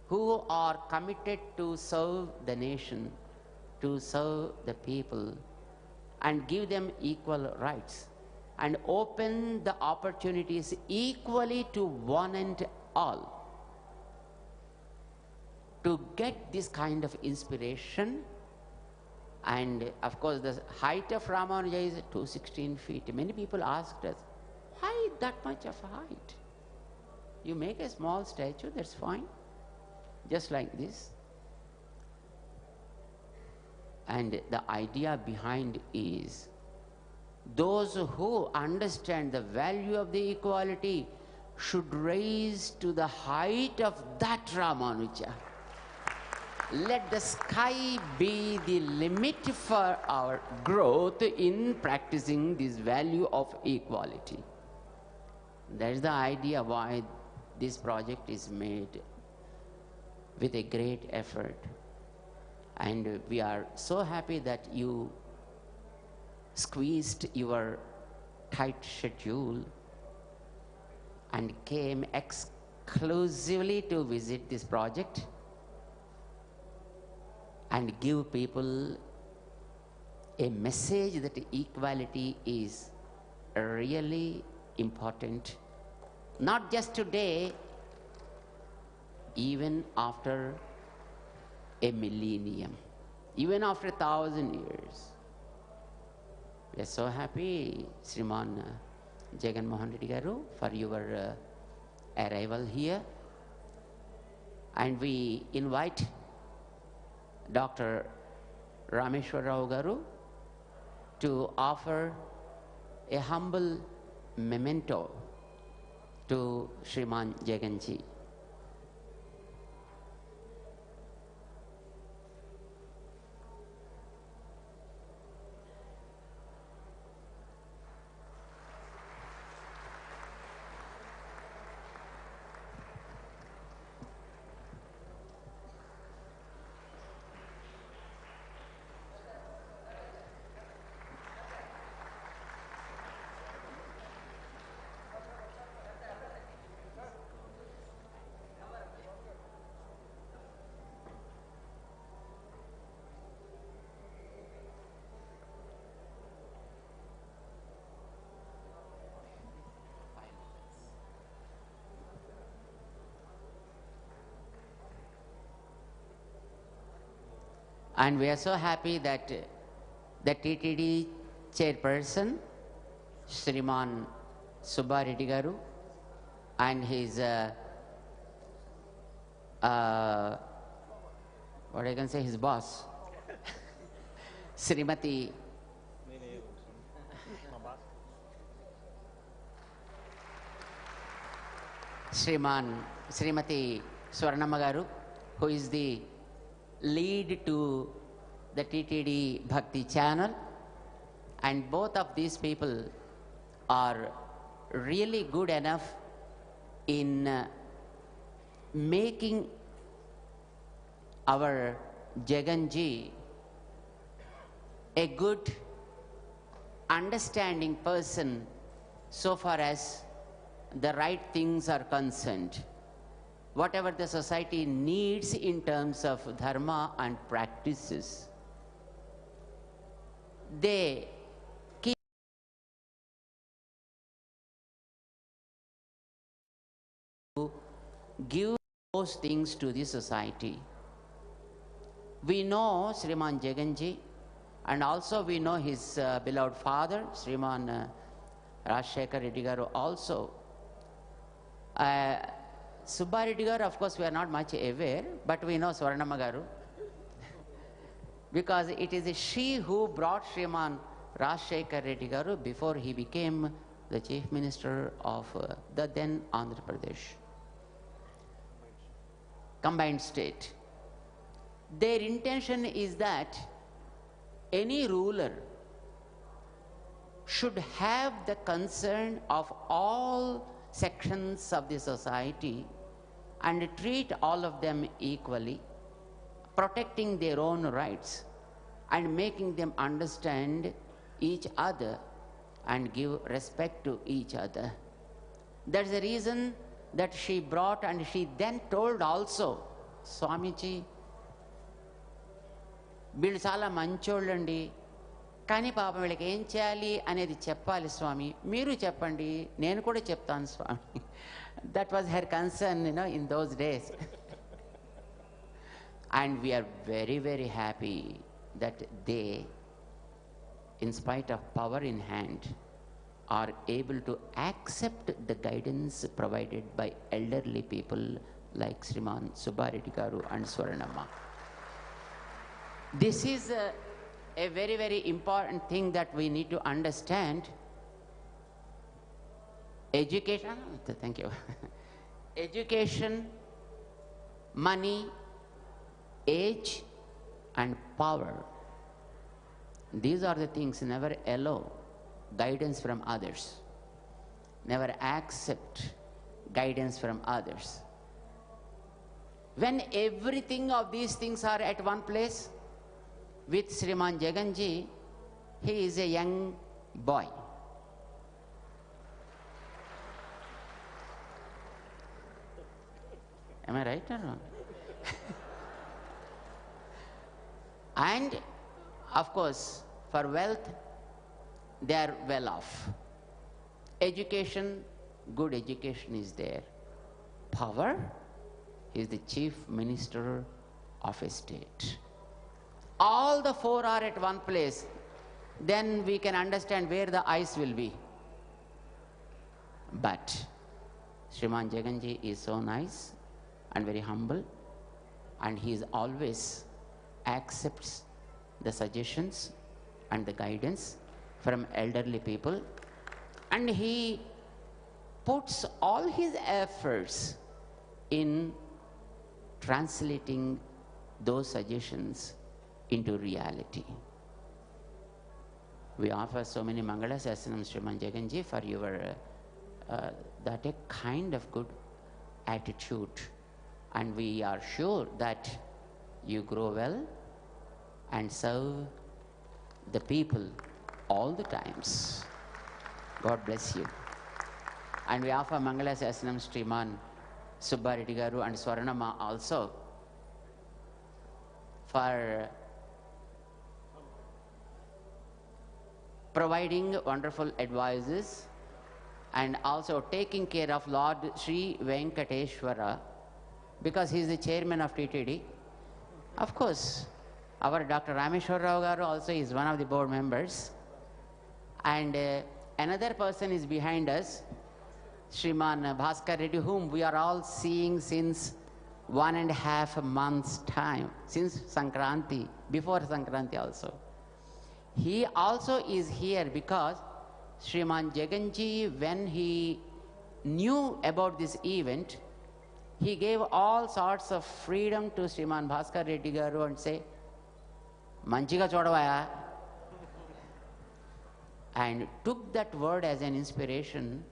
who are committed to serve the nation, to serve the people, and give them equal rights, and open the opportunities equally to one and all, to get this kind of inspiration. And of course the height of Ramanuja is 216 feet. Many people asked us, why that much of height? You make a small statue, that's fine, just like this. And the idea behind is, those who understand the value of the equality should raise to the height of that Ramanuja. Let the sky be the limit for our growth in practicing this value of equality. That is the idea why this project is made with a great effort. And we are so happy that you squeezed your tight schedule and came exclusively to visit this project and give people a message that equality is really important, not just today, even after a millennium, even after 1,000 years. We are so happy, Sriman Jagan Mohan Reddy Garu, for your arrival here. And we invite Dr. Rameshwar Rao Garu to offer a humble memento to Sriman Jaganji. And we are so happy that the TTD chairperson, Sriman Subba Reddy Garu, and his, what I can say, his boss, Srimati Srimati Swarnamma Garu, who is the lead to the TTD Bhakti channel, and both of these people are really good enough in making our Jaganji a good understanding person so far as the right things are concerned. whatever the society needs in terms of dharma and practices. They keep give those things to the society. We know Sriman Jaganji, and also we know his beloved father, Sriman Rajshekar Reddy Garu also. Subba Reddy Garu, of course, we are not much aware, but we know Swarnamma Garu. Because it is she who brought Sriman Rajshekar Reddy Garu before he became the Chief Minister of the then Andhra Pradesh. Combined state. Their intention is that any ruler should have the concern of all sections of the society and treat all of them equally, protecting their own rights and making them understand each other and give respect to each other. That's the reason that she brought, and she then told also, Swamiji, వీళ్ళు చాలా మంచోళ్ళండి, కానీ పాపం వీళ్ళకి ఏం చేయాలి అనేది చెప్పాలి స్వామి, మీరు చెప్పండి, నేను కూడా చెప్తాను స్వామి. That was her concern, in those days. And we are very, very happy that they, in spite of power in hand, are able to accept the guidance provided by elderly people like Sriman Subba Reddy Garu and Swarnamma. This is a very, very important thing that we need to understand. Education, thank you. Education, money, age, and power. These are the things. Never allow guidance from others. Never accept guidance from others. When everything of these things are at one place, with Sriman Jaganji, he is a young boy. Am I right or wrong? And of course, for wealth, they are well off. Education, good education is there. Power, he is the chief minister of a state. All the four are at one place, then we can understand where the ice will be. But Sriman Jaganji is so nice and very humble, and he is always accepts the suggestions and the guidance from elderly people, and he puts all his efforts in translating those suggestions into reality. We offer so many Mangala Sasanams, Sriman Jaganji, for your that a kind of good attitude, and we are sure that you grow well and serve the people all the times. God bless you. And we offer Mangala Sasanams, Sriman Subba Reddy Garu and Swarnamma also, for providing wonderful advices and also taking care of Lord Sri Venkateshwara, because he is the chairman of TTD. Of course, our Dr. Rameshwar Rao Garu also is one of the board members. And another person is behind us, Sriman Bhaskar Reddy, whom we are all seeing since 1.5 months' time, since Sankranti, before Sankranti also. He also is here because Sriman Jaganji, when he knew about this event, he gave all sorts of freedom to Sriman Bhaskar Reddy Garu and say, Manchiga chodavaya, and took that word as an inspiration.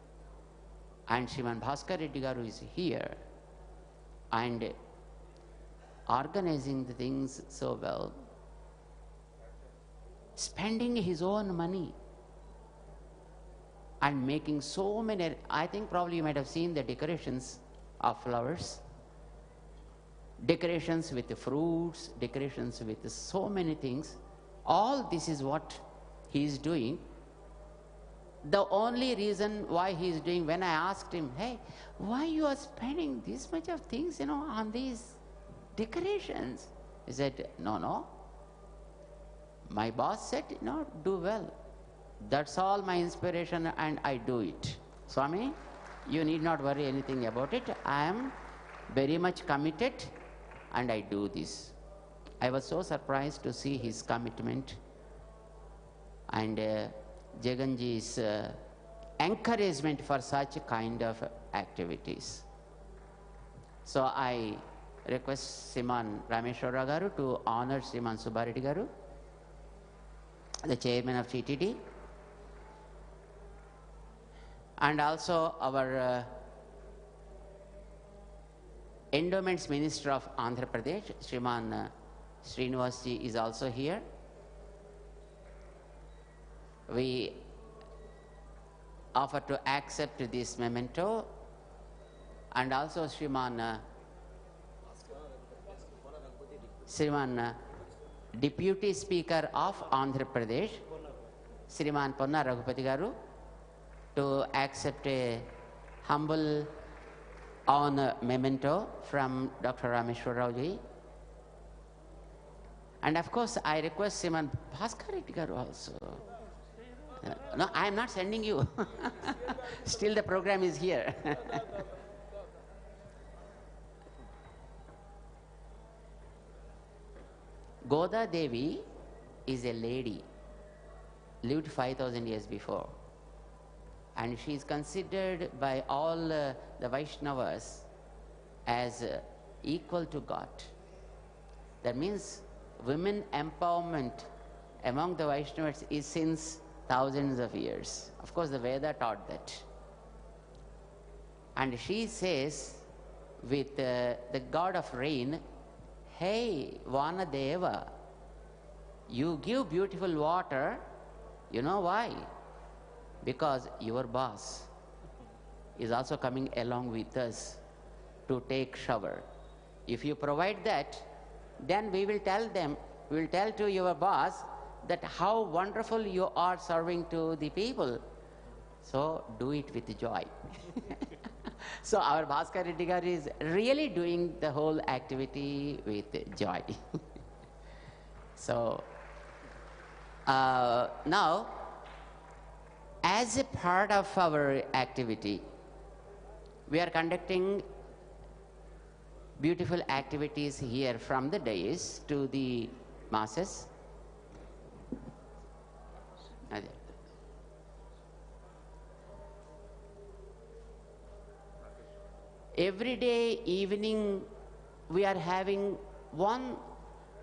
And Sriman Bhaskar Reddy Garu is here and organizing the things so well, spending his own money and making so many, I think probably you might have seen the decorations of flowers decorations with fruits, decorations with so many things. All this is what he is doing. The only reason why he is doing, when I asked him, hey, why you are spending this much of things, on these decorations? He said, no. My boss said, do well. That's all my inspiration and I do it. Swami, you need not worry anything about it. I am very much committed and I do this. I was so surprised to see his commitment and Jaganji's encouragement for such kind of activities. So I request Sriman Rameshwara Garu to honor Sriman Subbareddy Garu, the chairman of TTD, and also our Endowments Minister of Andhra Pradesh, Sriman Srinivasji is also here. We offer to accept this memento, and also Sriman Deputy Speaker of Andhra Pradesh, Sriman Ponna Raghupati Garu, to accept a humble honor memento from Dr. Rameshwar Rao ji. And of course, I request Sriman Bhaskar Reddy Garu also. No, I am not sending you. Still the program is here. Goda Devi is a lady, lived 5,000 years before. And she is considered by all the Vaishnavas as equal to God. That means women empowerment among the Vaishnavas is since thousands of years. Of course, the Veda taught that. And she says with the god of rain, hey, Vanadeva, you give beautiful water, you know why? Because your boss is also coming along with us to take shower. If you provide that, then we will tell to your boss that how wonderful you are serving to the people. So do it with joy. So our Bhaskar Reddy Garu is really doing the whole activity with joy. So now, as a part of our activity, we are conducting beautiful activities here from the dais to the masses. Every day evening we are having one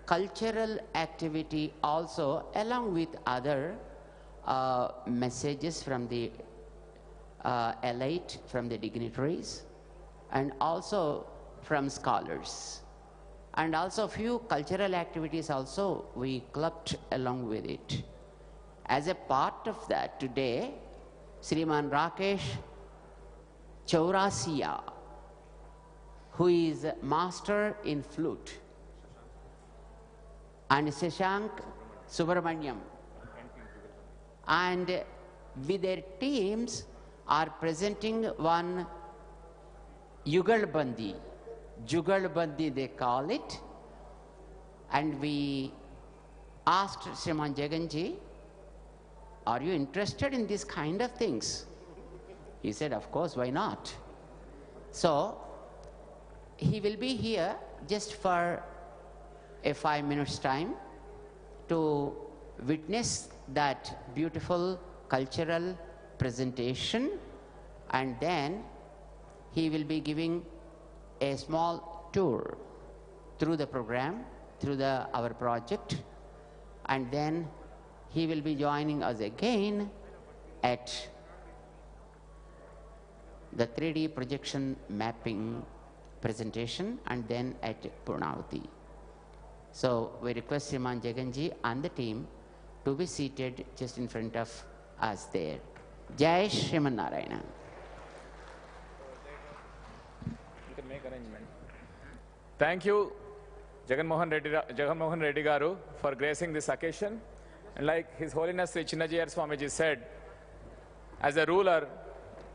cultural activity also, along with other messages from the elite, from the dignitaries, and also from scholars. And also few cultural activities also we clubbed along with it. As a part of that, today, Sriman Rakesh Chaurasia, who is master in flute, and Shashank Subramanyam, and with their teams are presenting one Yugalbandi. Jugalbandi they call it. And we asked Sriman Jaganji, are you interested in this kind of things? He said, of course, why not? So he will be here just for a 5 minutes time to witness that beautiful cultural presentation, and then he will be giving a small tour through the program, through our project, and then he will be joining us again at the 3D projection mapping presentation, and then at Purnavati. So we request Sriman Jaganji and the team to be seated just in front of us there. Jai Sriman Narayana. You can make arrangement. Thank you, Jagan Mohan Reddy Garu, for gracing this occasion. And like His Holiness Sri Chinnajiyar Swamiji said, as a ruler,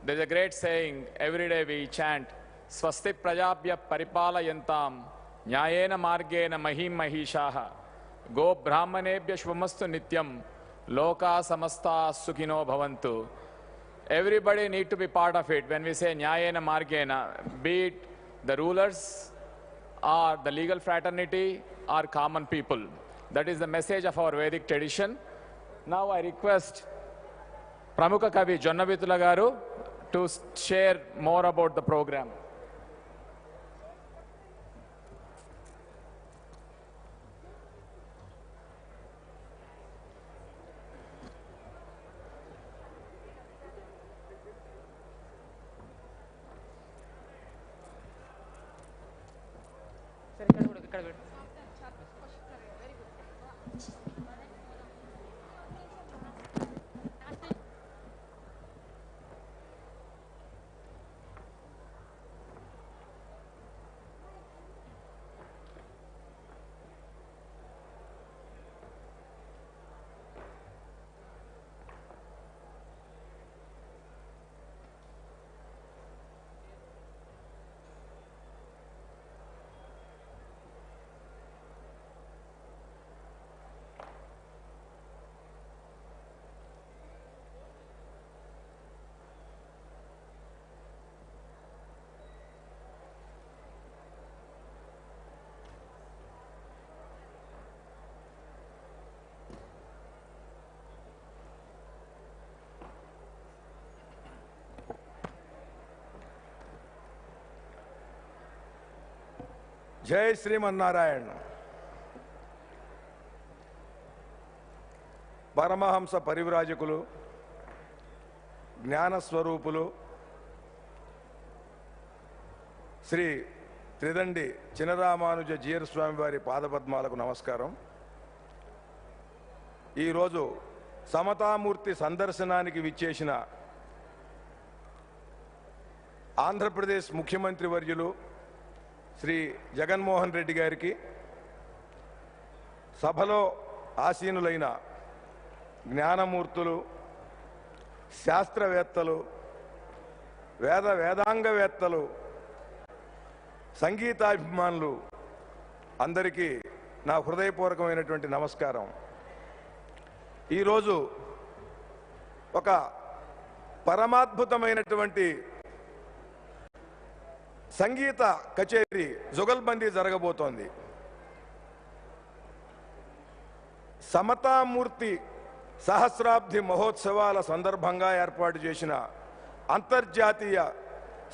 there's a great saying, every day we chant, Swasti Prajabhya Paripalayantam, Nyayena Margena Mahim Mahishaha, Go Brahmanebhya Shvamastu Nityam, Loka Samasta Sukhino Bhavantu. Everybody need to be part of it. When we say Nyayena Margena, be it the rulers, or the legal fraternity, or common people. That is the message of our Vedic tradition. Now I request Pramukha Kavi Jonnavitula Garu to share more about the program. जय श्रीमन्नारायण परमहंस परिव्राजकुलु ज्ञानस्वरूपुलु श्री त्रिदंडी चिनरामानुज जीयर स्वामी वारी पादपद्माలకు నమస్కారం। ఈ రోజు సమతామూర్తి సందర్శనానికి విచ్చేసిన ఆంధ్రప్రదేశ్ ముఖ్యమంత్రి వర్యులు శ్రీ జగన్మోహన్ రెడ్డి గారికి, సభలో ఆసీనులైన జ్ఞానమూర్తులు, శాస్త్రవేత్తలు, వేదాంగవేత్తలు, సంగీతాభిమానులు అందరికీ నా హృదయపూర్వకమైనటువంటి నమస్కారం। ఈరోజు ఒక పరమాద్భుతమైనటువంటి సంగీత కచేరీ జుగల్బందీ జరగబోతోంది। సమతామూర్తి సహస్రాబ్ది మహోత్సవాల సందర్భంగా ఏర్పాటు చేసిన అంతర్జాతీయ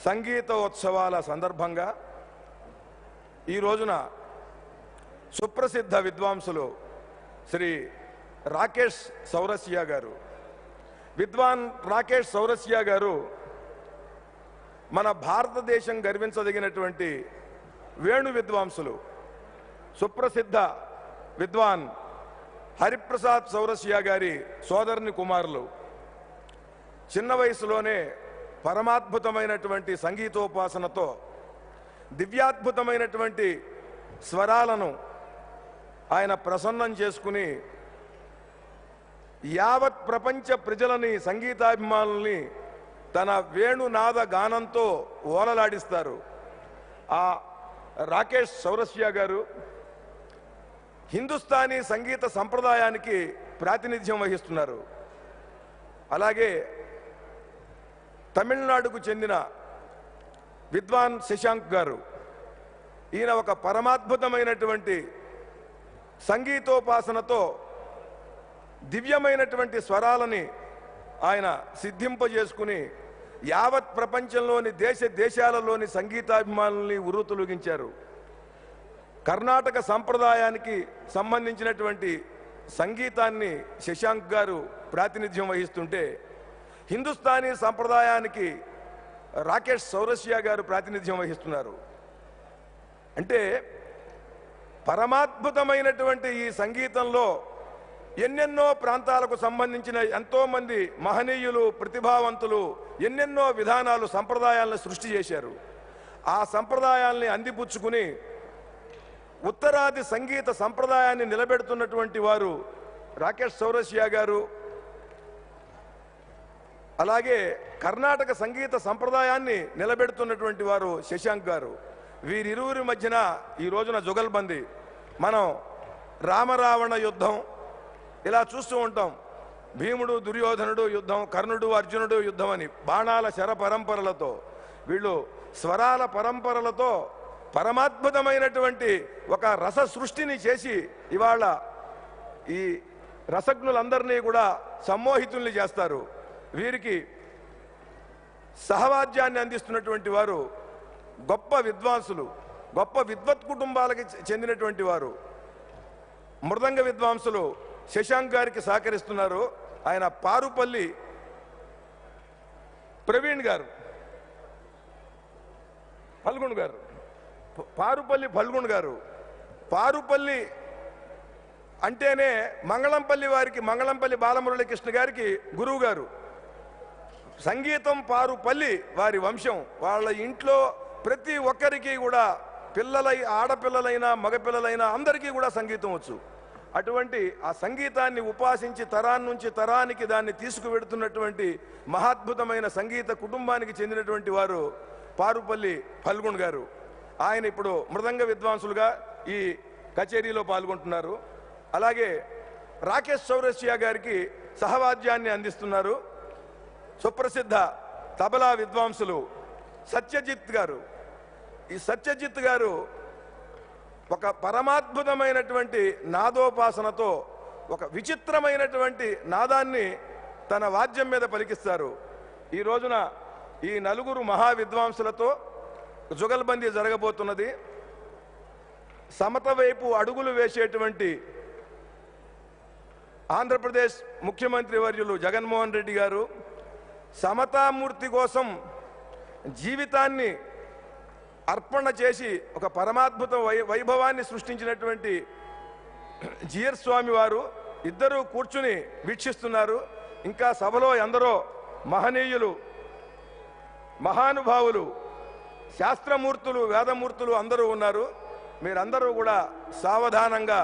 సంగీతోత్సవాల సందర్భంగా ఈ రోజున సుప్రసిద్ధ విద్వాంసులు శ్రీ రాకేష్ సౌరసియా గారు, విద్వాన్ రాకేష్ సౌరసియా గారు మన భారతదేశం గర్వించదగినటువంటి వేణు విద్వాంసులు, సుప్రసిద్ధ విద్వాన్ హరిప్రసాద్ సౌరసియా గారి సోదరుని కుమారులు, చిన్న వయసులోనే పరమాద్భుతమైనటువంటి సంగీతోపాసనతో దివ్యాద్భుతమైనటువంటి స్వరాలను ఆయన ప్రసన్నం చేసుకుని యావత్ ప్రపంచ ప్రజలని, సంగీతాభిమానుల్ని తన వేణునాద గానంతో ఓలలాడిస్తారు। ఆ రాకేష్ సౌరసియా గారు హిందుస్థానీ సంగీత సంప్రదాయానికి ప్రాతినిధ్యం వహిస్తున్నారు। అలాగే తమిళనాడుకు చెందిన విద్వాన్ శశాంక్ గారు, ఈయన ఒక పరమాద్భుతమైనటువంటి సంగీతోపాసనతో దివ్యమైనటువంటి స్వరాలని ఆయన సిద్ధింపజేసుకుని యావత్ ప్రపంచంలోని దేశాలలోని సంగీతాభిమానుల్ని ఉర్రూతలూగించారు। కర్ణాటక సంప్రదాయానికి సంబంధించినటువంటి సంగీతాన్ని శశాంక్ గారు ప్రాతినిధ్యం వహిస్తుంటే, హిందుస్థానీ సంప్రదాయానికి రాకేష్ సౌరసియా గారు ప్రాతినిధ్యం వహిస్తున్నారు। అంటే పరమాద్భుతమైనటువంటి ఈ సంగీతంలో ఎన్నెన్నో ప్రాంతాలకు సంబంధించిన ఎంతో మంది మహనీయులు, ప్రతిభావంతులు ఎన్నెన్నో విధానాలు, సంప్రదాయాలను సృష్టి చేశారు। ఆ సంప్రదాయాల్ని అందిపుచ్చుకుని ఉత్తరాది సంగీత సంప్రదాయాన్ని నిలబెడుతున్నటువంటి వారు రాకేష్ చౌరసియా గారు, అలాగే కర్ణాటక సంగీత సంప్రదాయాన్ని నిలబెడుతున్నటువంటి వారు శశాంక్ గారు. వీరిరువురి మధ్యన ఈ రోజున జుగల్బందీ. మనం రామరావణ యుద్ధం ఇలా చూస్తూ ఉంటాం. భీముడు దుర్యోధనుడు యుద్ధం, కర్ణుడు అర్జునుడు యుద్ధం అని బాణాల శర పరంపరలతో, వీళ్ళు స్వరాల పరంపరలతో పరమాద్భుతమైనటువంటి ఒక రస సృష్టిని చేసి ఇవాళ ఈ రసజ్ఞులందరినీ కూడా సమ్మోహితుల్ని చేస్తారు. వీరికి సహవాద్యాన్ని అందిస్తున్నటువంటి వారు గొప్ప విద్వాంసులు, గొప్ప విద్వత్ కుటుంబాలకి చెందినటువంటి వారు, మృదంగ విద్వాంసులు శశాంక్ గారికి సహకరిస్తున్నారు. ఆయన పారుపల్లి ప్రవీణ్ గారు, ఫల్గుణ్ గారు, పారుపల్లి ఫల్గుణ్ గారు. పారుపల్లి అంటేనే మంగళంపల్లి వారికి, మంగళంపల్లి బాలమురళీకృష్ణ గారికి గురువు గారు. సంగీతం పారుపల్లి వారి వంశం. వాళ్ళ ఇంట్లో ప్రతి ఒక్కరికి కూడా ఆడపిల్లలైనా మగపిల్లలైనా అందరికీ కూడా సంగీతం వచ్చు. అటువంటి ఆ సంగీతాన్ని ఉపాసించి తరాన్ని నుంచి తరానికి దాన్ని తీసుకువెడుతున్నటువంటి మహాద్భుతమైన సంగీత కుటుంబానికి చెందినటువంటి వారు పారుపల్లి ఫల్గుణ్ గారు. ఆయన ఇప్పుడు మృదంగ విద్వాంసులుగా ఈ కచేరీలో పాల్గొంటున్నారు. అలాగే రాకేష్ చౌరసియా గారికి సహవాద్యాన్ని అందిస్తున్నారు సుప్రసిద్ధ తబలా విద్వాంసులు సత్యజిత్ గారు. ఈ సత్యజిత్ గారు ఒక పరమాద్భుతమైనటువంటి నాదోపాసనతో ఒక విచిత్రమైనటువంటి నాదాన్ని తన వాద్యం మీద పలికిస్తారు. ఈ రోజున ఈ నలుగురు మహా విద్వాంసులతో జుగల్బందీ జరగబోతున్నది. సమత వైపు అడుగులు వేసేటువంటి ఆంధ్రప్రదేశ్ ముఖ్యమంత్రి వర్యులు జగన్మోహన్ రెడ్డి గారు సమతామూర్తి కోసం జీవితాన్ని అర్పణ చేసి ఒక పరమాద్భుత వైభవాన్ని సృష్టించినటువంటి జియర్ స్వామి వారు ఇద్దరూ కూర్చుని వీక్షిస్తున్నారు. ఇంకా సభలో ఎందరో మహనీయులు, మహానుభావులు, శాస్త్రమూర్తులు, వేదమూర్తులు అందరూ ఉన్నారు. మీరందరూ కూడా సావధానంగా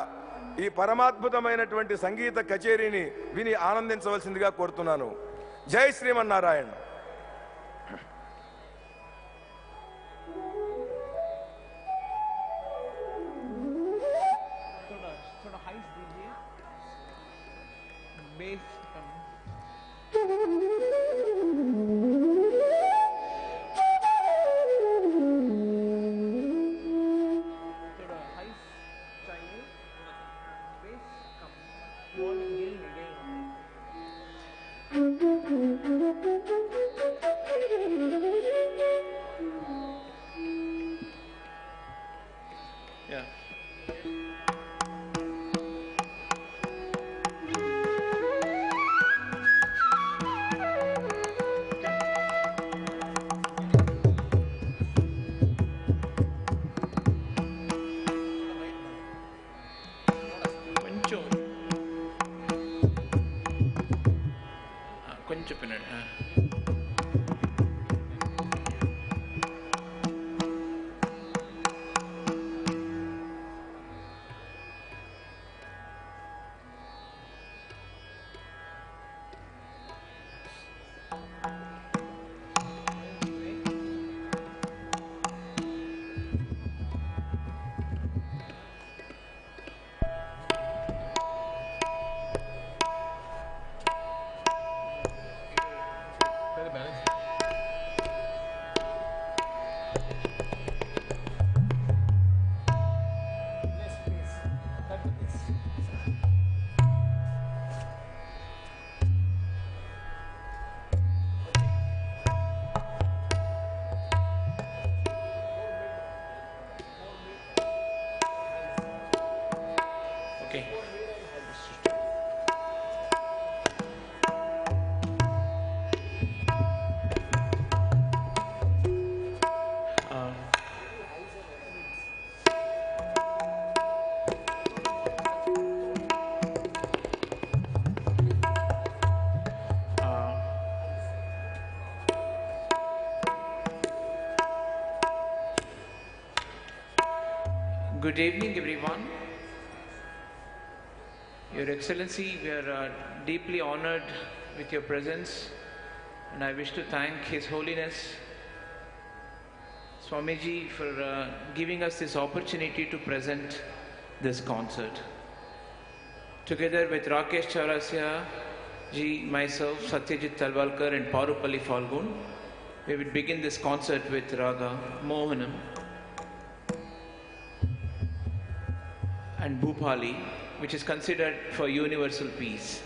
ఈ పరమాద్భుతమైనటువంటి సంగీత కచేరీని విని ఆనందించవలసిందిగా కోరుతున్నాను. జై శ్రీమన్నారాయణ. కొంచెం పిన్నాడు. Good evening, everyone. Your Excellency, we are deeply honored with your presence, and I wish to thank His Holiness Swamiji for giving us this opportunity to present this concert. Together with Rakesh Chaurasya ji, myself, Satyajit Talwalkar and Parupalli Falgun, we will begin this concert with Raga Mohanam and Bhupali, which is considered for universal peace.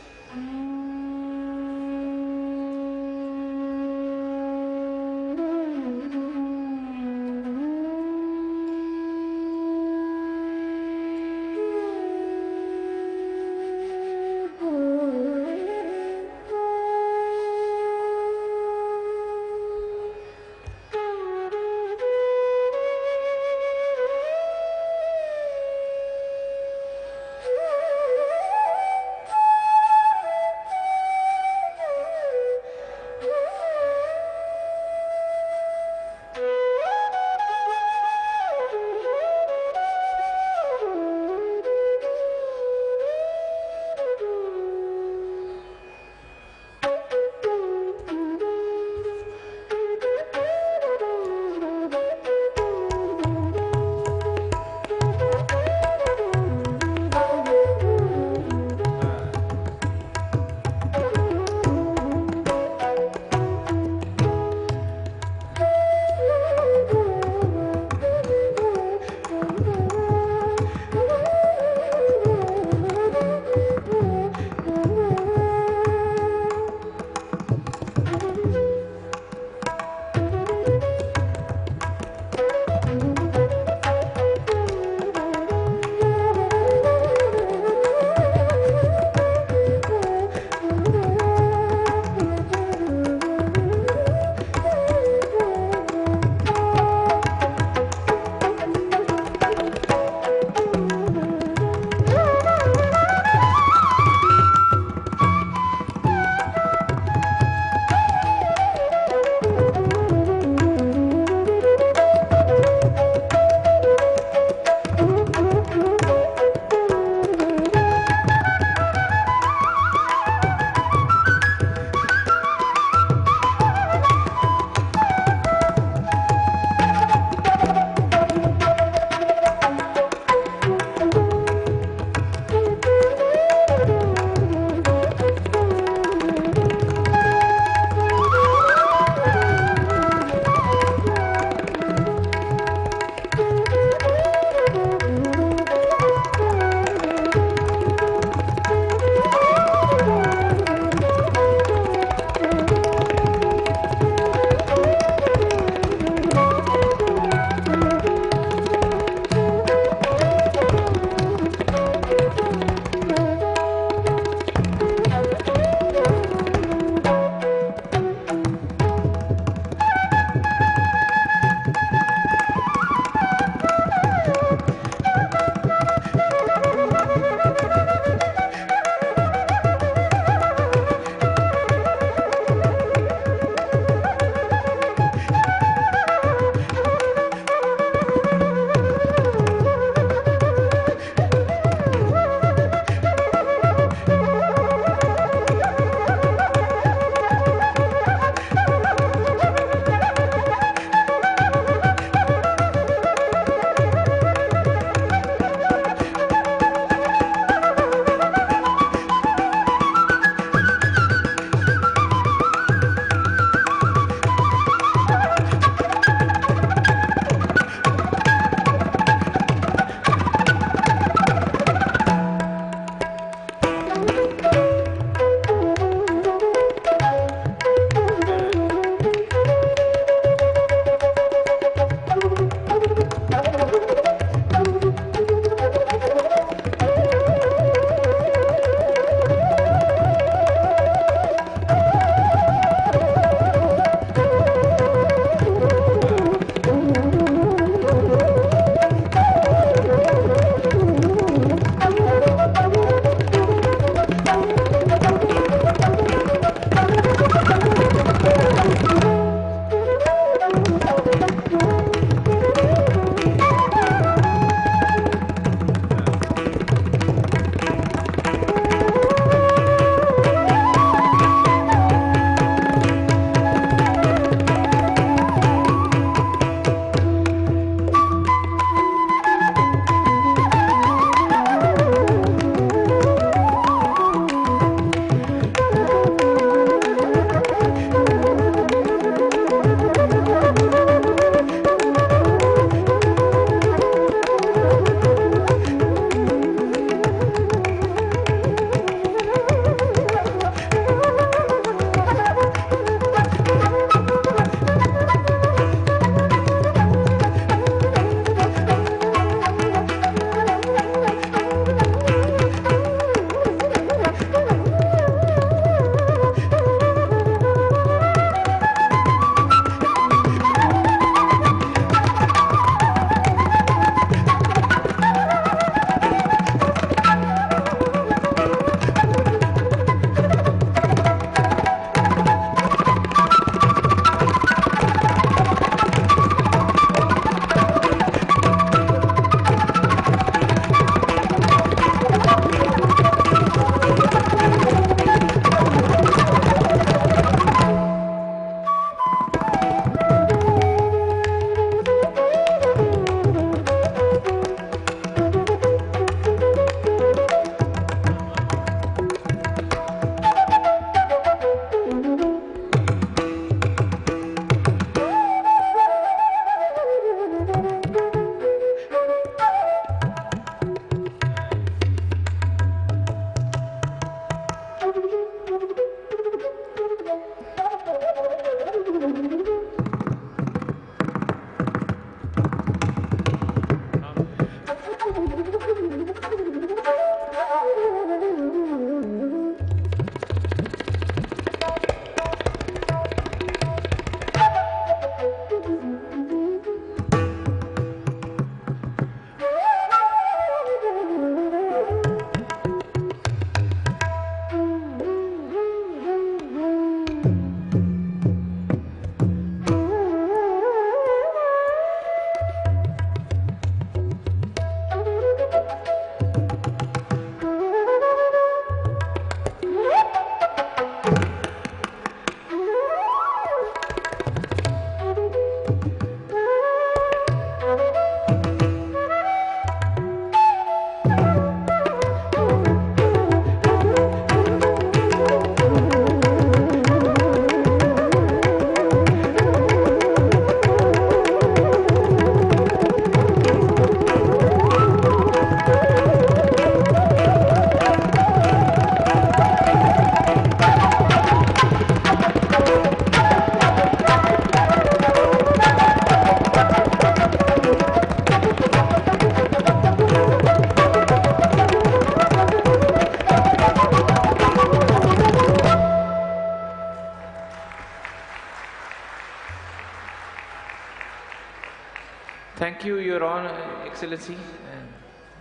Excellency, and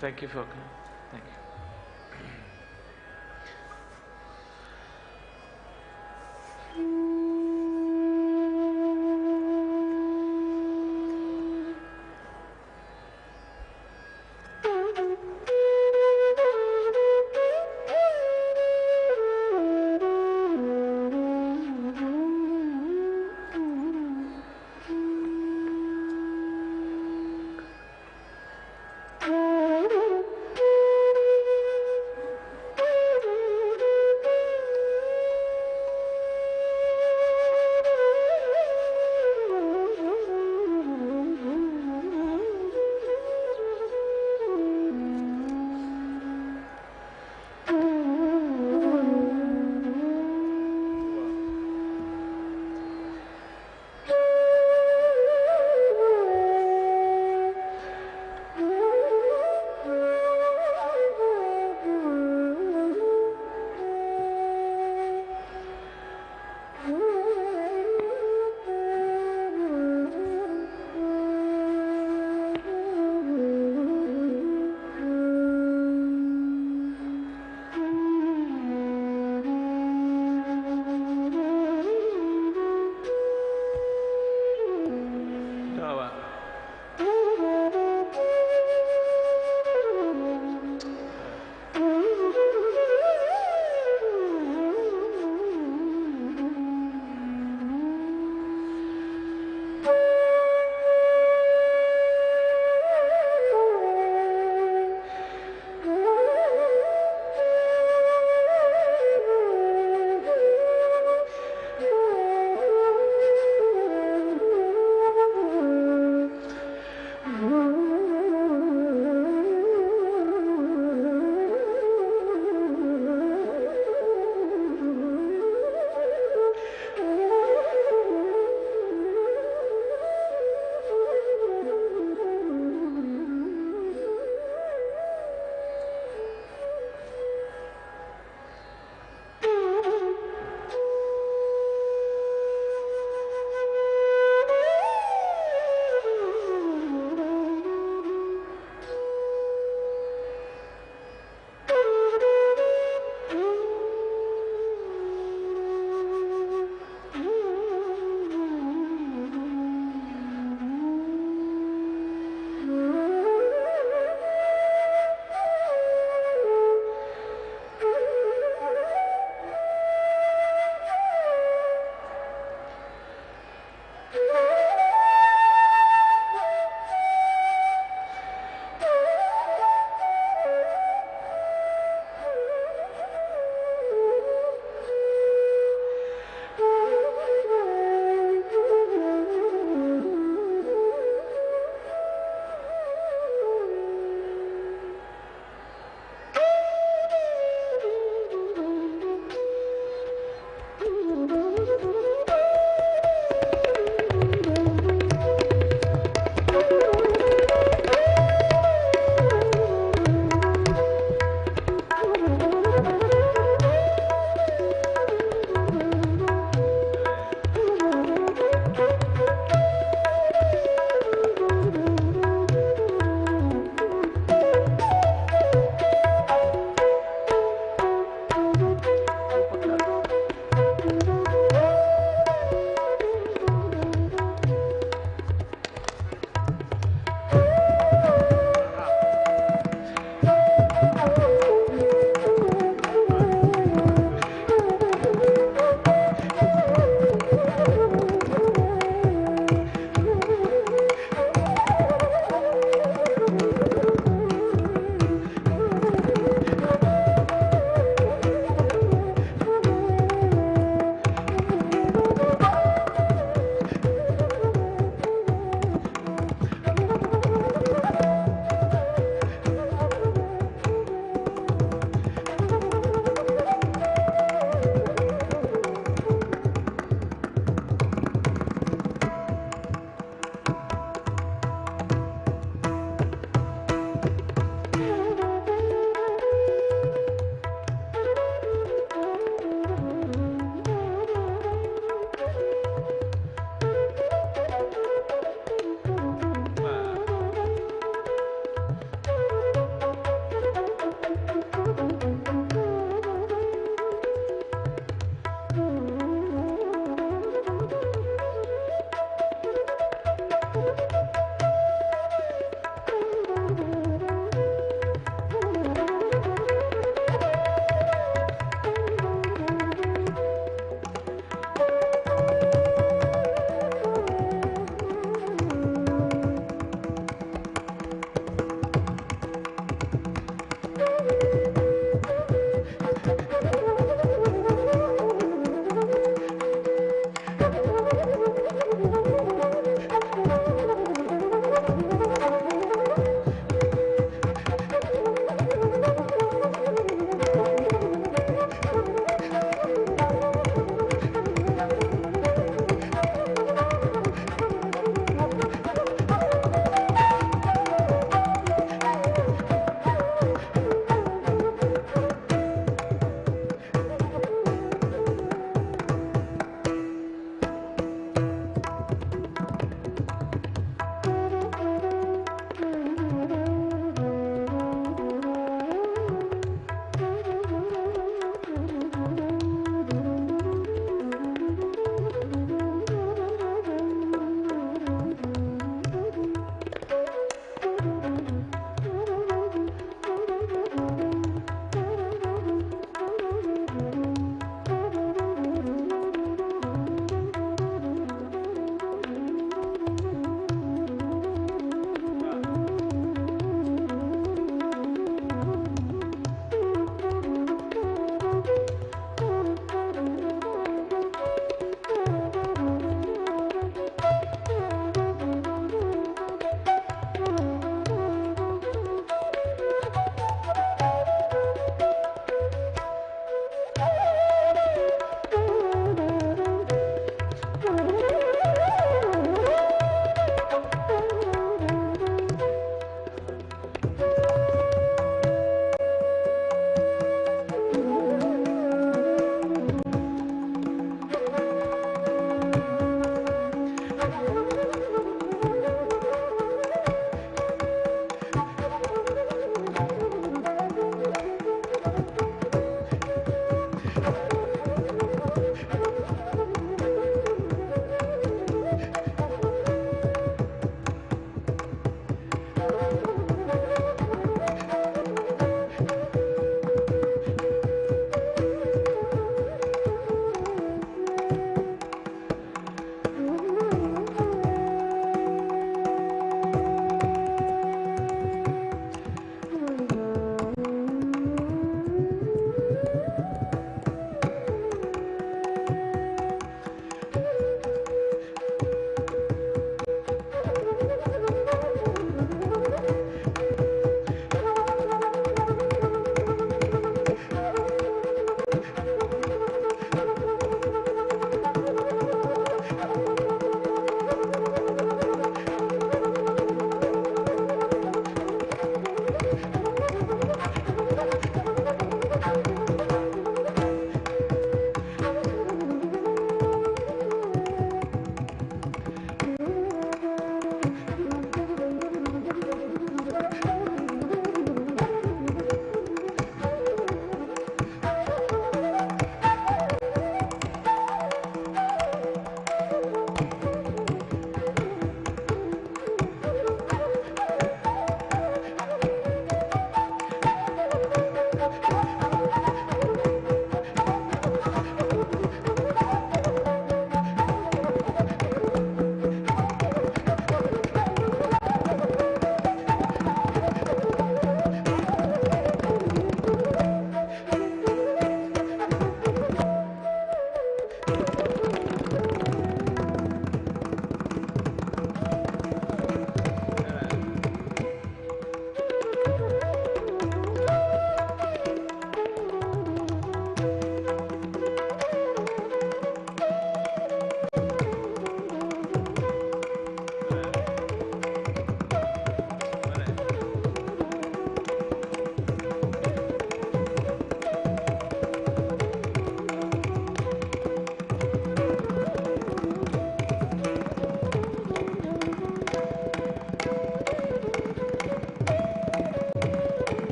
thank you for thank you.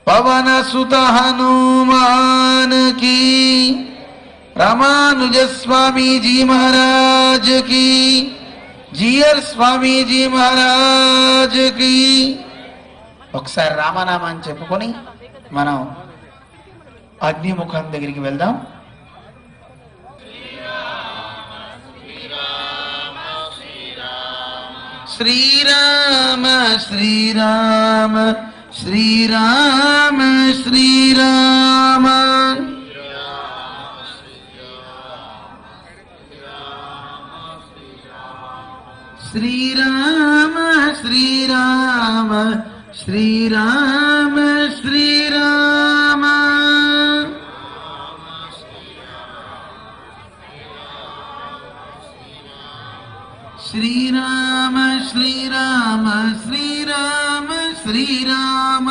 पवन सुत हनुमान की, रामानुज स्वामी जी महाराज की, जीयर स्वामी जी महाराज की. ఒకసారి రామనామాన్ని చెప్పుకొని మనం అగ్నిముఖం దగ్గరికి వెళ్దాం. శ్రీరామ శ్రీరామ శ్రీరామ శ్రీరామ శ్రీరామ శ్రీరామ శ్రీరామ శ్రీరామ శ్రీరామ శ్రీరామ శ్రీరామ శ్రీరామ